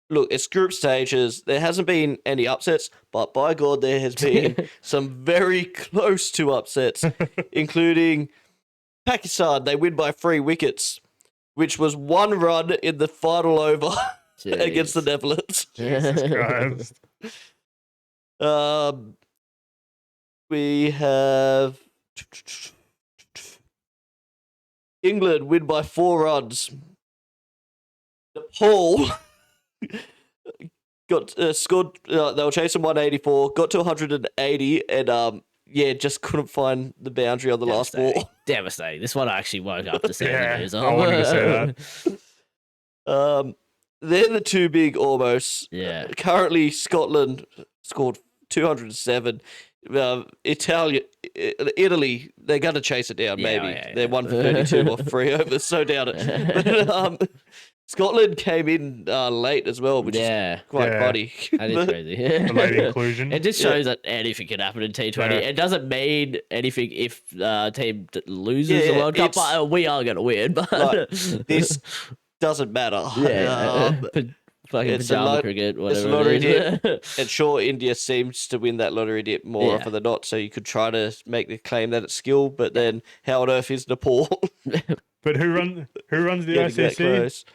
look, it's group stages. There hasn't been any upsets, but by God, there has been some very close to upsets, including Pakistan. They win by 3 wickets, which was 1 run in the final over against the Netherlands. Jesus Christ. We have England win by 4 runs. Nepal got scored. They were chasing 184, got to 180, and just couldn't find the boundary on the last ball. Devastating. This one I actually woke up to see the news. I wanted to say that. They're the 2 big almost. Yeah. Currently, Scotland scored 207. Italy, they're going to chase it down, maybe. Yeah. They're 1 for 32 or 3 overs, so doubt it. But, Scotland came in late as well, which is quite funny. That is crazy. The late inclusion. It just shows that anything can happen in T20. Yeah. It doesn't mean anything if team loses the World Cup, but we are going to win. But like, this doesn't matter. Fucking pajama cricket, whatever. It's a lottery dip. And sure, India seems to win that lottery dip more often than not, so you could try to make the claim that it's skill, but then how on earth is Nepal? But who runs the getting that ICC? close?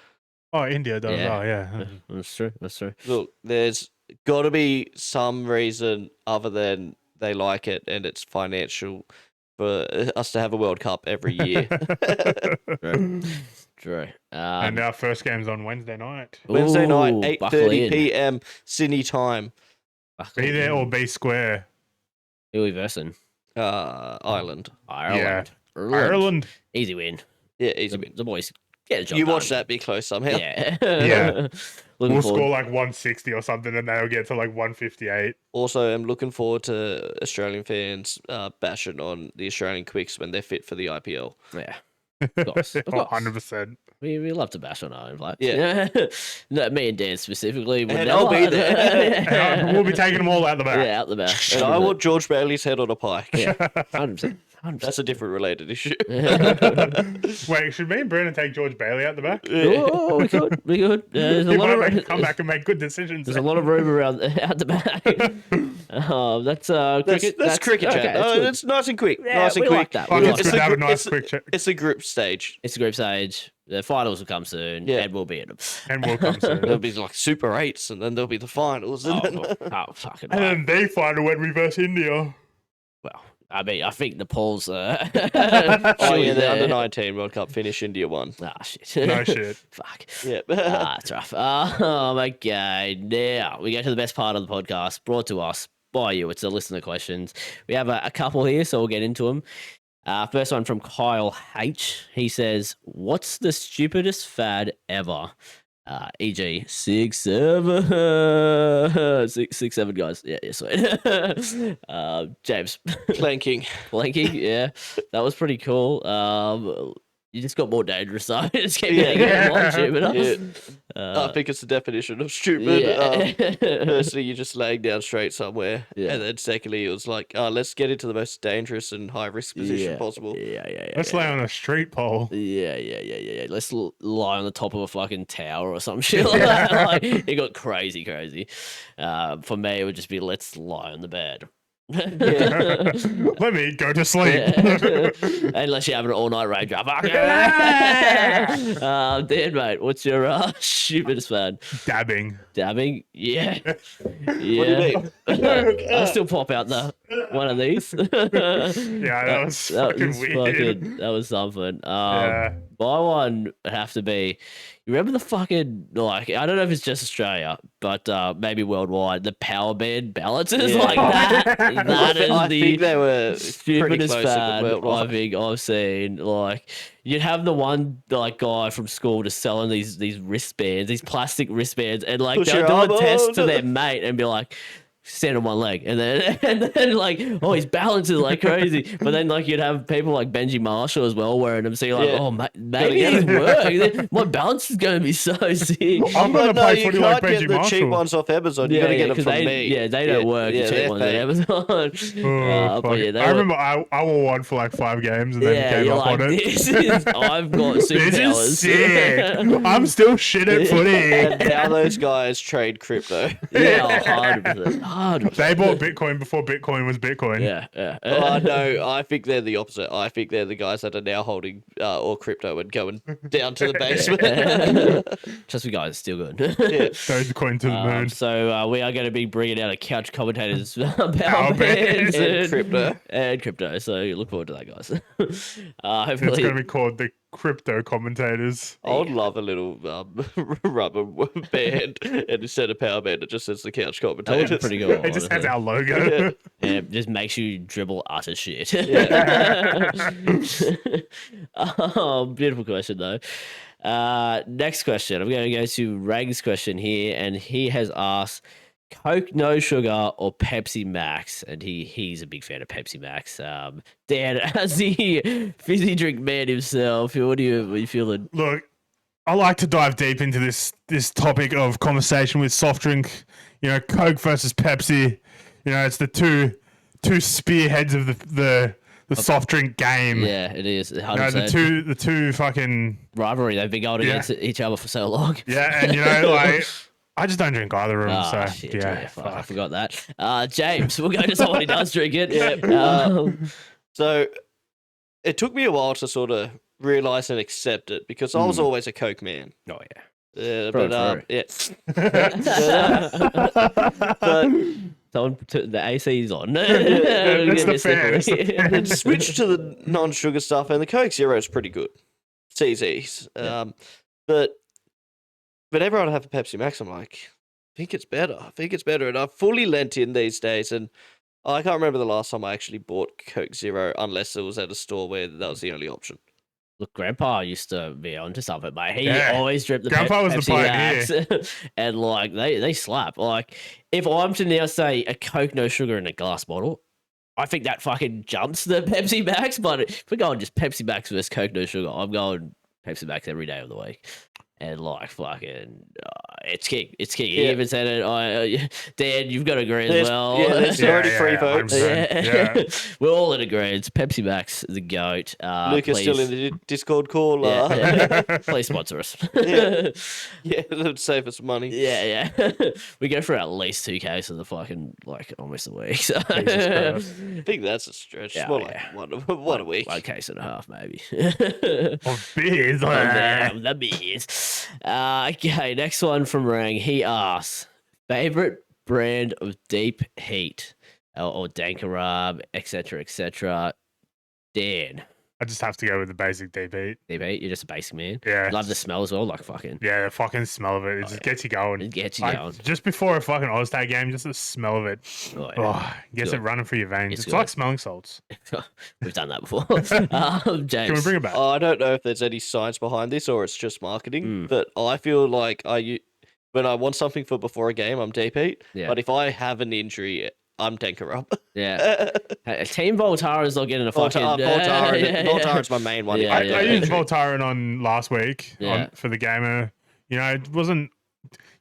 Oh, India does. Yeah. Oh, yeah. That's true. That's true. Look, there's got to be some reason other than they like it and it's financial for us to have a World Cup every year. True. And our first game's on Wednesday night. Wednesday night, Ooh, buckle 8:30 in. p.m. Sydney time. Be there or be square. Who are we versing? Ireland. Ireland. Ireland. Easy win. Yeah, easy win. The boys get a job You done. watch that be close somehow. Yeah. Yeah. Looking We'll forward. score like 160 or something, and they'll get to like 158. Also, I'm looking forward to Australian fans bashing on the Australian Quicks when they're fit for the IPL. Yeah. Of course. Of course. 100%. We love to bash on our own players. Yeah. No, me and Dan specifically would And never. I'll be there. And we'll be taking them all out the back. Yeah, out the back. And I want George Bailey's head on a pike. Yeah, 100%. 100%. That's a different related issue. Wait, should me and Brennan take George Bailey out the back? Oh, we could. We could. There's a He lot might of come back and make good decisions. There's a lot of room around out the back. That's cricket. That's cricket chat. okay, No, good. it's nice and quick. Yeah, nice and we quick. like that. Fuck, We it's like good to have a nice it's quick check. It's a group stage. It's a group stage. The finals will come soon, and we'll be in them. And we'll come There'll soon. be like Super 8s, and then there'll be the finals. And then... Fucking And right. then they final when we verse India. Well, I mean, I think Nepal's. Oh, yeah, the there. under 19 World Cup finish, India won. Ah, shit. No shit. Fuck. Yeah. It's rough. Okay. Now we go to the best part of the podcast, brought to us by you. It's the listener questions. We have a couple here, so we'll get into them. First one from Kyle H. He says, "What's the stupidest fad ever?" E.g., 6'7", 6'7" guys. Yeah, sweet. James, Clanking. blanking. Yeah, that was pretty cool. You just got more dangerous though. Just kept getting more stupider. Yeah. I think it's the definition of stupid. Firstly, you're just laying down straight somewhere. Yeah. And then secondly, it was like, let's get into the most dangerous and high risk position possible. Yeah. Let's lay on a street pole. Yeah. Let's lie on the top of a fucking tower or some shit like that. Like, it got crazy. For me, it would just be let's lie on the bed. Let me go to sleep. Unless you're having an all-night rave drop. Dan, mate, what's your stupidest fad? Dabbing. Dabbing? Yeah. What do you mean? I still pop out one of these. Yeah, that was fucking weird. That was something. Yeah. My one would have to be, you remember the fucking, like, I don't know if it's just Australia, but maybe worldwide, the power band balances like that. That is I the think they were pretty stupidest close to the fad worldwide. I think I've seen. Like, you'd have the one like guy from school just selling these wristbands, these plastic wristbands, and like Push they'll your do arm a test on. to their mate and be like, stand on one leg, and then like, oh, his balance is like crazy. But then like you'd have people like Benji Marshall as well wearing them, so you're like, Yeah. oh, maybe he's working. My balance is going to be so sick. I'm gonna No, play you footy can't like get Benji the Marshall. cheap ones off Amazon. You got to get them 'cause from they, me. Yeah, they don't work. The cheap they're ones on fake. Amazon. Oh, But fuck. yeah, they I were- remember I wore one for like 5 games and then Yeah, gave you're up like, on it. I've got This superpowers. is sick. I'm still shit at footy. And now those guys trade crypto. Yeah, 100%. They bought Bitcoin before Bitcoin was Bitcoin. Yeah. Oh, no, I think they're the opposite. I think they're the guys that are now holding all crypto and going down to the basement. Trust me, guys, it's still good. Yeah. Dogecoin to the moon. So we are going to be bringing out a couch commentators power Power bands bands. And crypto. and crypto. So look forward to that, guys. It's Hopefully, going to be called the crypto commentators. I would love a little rubber band, and instead of power band, it just says the couch that would commentators. be pretty good. It just has our logo. Yeah. And it just makes you dribble utter shit. Beautiful question though. Next question. I'm going to go to Rang's question here, and he has asked Coke no sugar or Pepsi Max, and he's a big fan of Pepsi Max. Dan, as the fizzy drink man himself, what are you feeling? Look, I like to dive deep into this topic of conversation with soft drink. You know, Coke versus Pepsi. You know, it's the two spearheads of the soft drink game. Yeah, it is. 100%. You know, the two fucking rivalry. They've been going against each other for so long. yeah, and you know, like I just don't drink either of them. Oh, so shit, yeah, fuck, I fuck. forgot that. James, we'll go to someone who does drink it. Yeah. So it took me a while to sort of realize and accept it because I was always a Coke man. Oh yeah. Yeah, Through but and but Someone put the AC's on. That's the fair. That's the fair. then switched to the non-sugar stuff, and the Coke Zero is pretty good. CZs. But whenever I'd have a Pepsi Max, I'm like, I think it's better. And I've fully lent in these days, and I can't remember the last time I actually bought Coke Zero unless it was at a store where that was the only option. Look, Grandpa used to be onto something, mate. He Yeah. always dripped the Grandpa was the Pepsi Max, and like they slap. Like if I'm to now say a Coke no sugar in a glass bottle, I think that fucking jumps the Pepsi Max. But if we're going just Pepsi Max versus Coke no sugar, I'm going Pepsi Max every day of the week. And like fucking, it's king. It's king. He Yeah. even said it. Dan, you've got to agree as well. There's already 3 votes. 100%. Yeah. We're all in agreement. Pepsi Max, the goat. Luke is still in the Discord call. Yeah. Please sponsor us. Yeah. Yeah, that'd save us money. Yeah. We go for at least 2 cases of fucking like almost a week. So Christ. I think that's a stretch. Yeah, It's more yeah. like one a week. 1 case and a half, maybe. Of beers. Damn, the beers. Okay, next one from Rang. He asks, favorite brand of deep heat or Dankarab, etc. Dan, I just have to go with the basic deep heat. deep heat. You're just a basic man. Yeah. Love the smell as well. Like fucking, Yeah, the fucking smell of it. It just gets you going. it gets you Like, going. just before a fucking Oztag game, just the smell of it. Oh, yeah. Oh, gets Good. it running through your veins. It's It's good. like smelling salts. We've done that before. James, Can we bring it back? I don't know if there's any science behind this or it's just marketing, Mm. but I feel like when I want something for before a game, I'm deep heat. Yeah. But if I have an injury, I'm Danker up. Yeah. Team Voltara's not getting a fucking... Voltara's my main one. Yeah, I used Voltaren on last week Yeah. for the gamer. You know, it wasn't.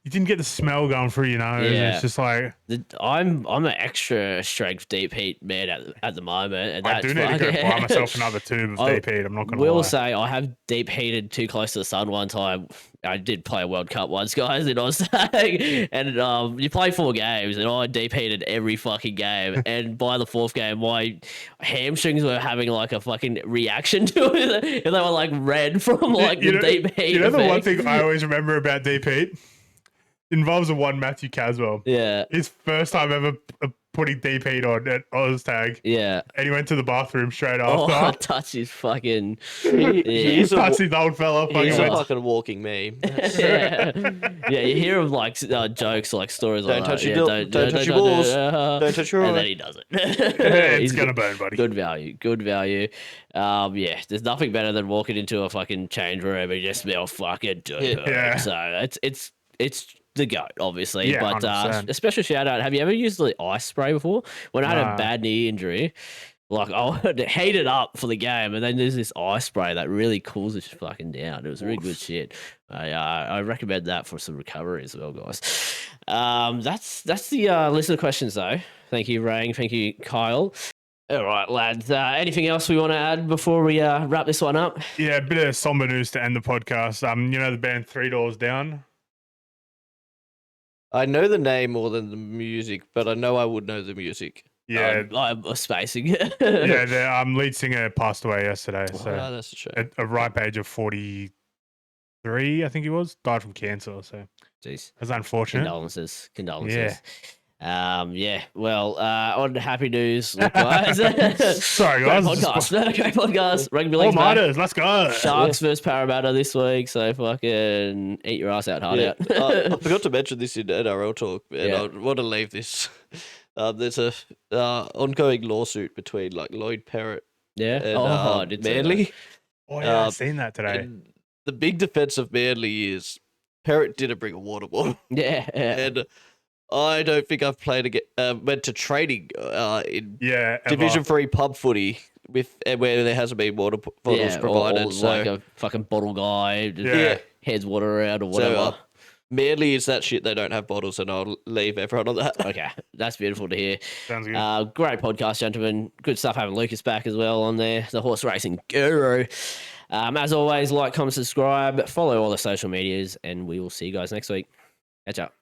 You didn't get the smell going through your nose. Yeah. It's just like I'm an extra strength deep heat man at the moment, and I that's do need to go fucking- buy myself another tube of I deep heat. I'm not gonna Will lie. say I have deep heated too close to the sun one time. I did play a World Cup once, guys, and I was saying, and you play 4 games, and I deep heated every fucking game, and by the 4th game, my hamstrings were having like a fucking reaction to it, and they were like red from like You the know- deep heat. You know the one effect. thing I always remember about deep heat involves the one Matthew Caswell. Yeah, His first time ever putting deep heat on at Oztag, yeah. and he went to the bathroom straight Oh, I after. touched his fucking. He Yeah. is a, Touched his old fella. he's Fucking a went, fucking walking meme. Yeah, you hear of like jokes, like stories Don't like touch that. your Yeah, don't touch your balls. Don't touch your And then eye. he does it. it's He's gonna burn, buddy. Good value. Yeah, there's nothing better than walking into a fucking change room and you just smell fucking dope. Yeah. So it's the goat, obviously. Yeah, but 100%. a special shout out. Have you ever used the ice spray before? When I had a Nah. bad knee injury, like I would heat it up for the game, and then there's this ice spray that really cools it fucking down. It was really good shit. I recommend that for some recovery as well, guys. That's the list of questions though. Thank you, Rang. Thank you, Kyle. All right, lads. Anything else we want to add before we wrap this one up? Yeah, a bit of somber news to end the podcast. You know the band Three Doors Down? I know the name more than the music, but I know I would know the music. Yeah, I'm spacing. yeah. The lead singer passed away yesterday. So That's a shame. at a ripe age of 43, I think he was, died from cancer. So Jeez. that's unfortunate. Condolences. Yeah. Well, on happy news, look, guys. Sorry, Great guys. podcast. Great podcast. Rugby All league's back. Miters, let's go. Sharks versus Parramatta this week, so fucking eat your ass out hard out. I forgot to mention this in NRL talk, and I want to leave this. There's a ongoing lawsuit between like Lloyd Parrott Yeah. and I did see Manly. Oh yeah, I've seen that today. And the big defense of Manly is Parrott didn't bring a water bottle, that. Yeah. and I don't think I've went to training in Yeah, Division 3 pub footy where there hasn't been water bottles provided. Or so like a fucking bottle guy just Yeah. heads water around or whatever. So, Manly is that shit. They don't have bottles, and I'll leave everyone on that. Okay, that's beautiful to hear. Sounds good. Great podcast, gentlemen. Good stuff having Lucas back as well on there, the horse racing guru. As always, like, comment, subscribe, follow all the social medias, and we will see you guys next week. Catch up.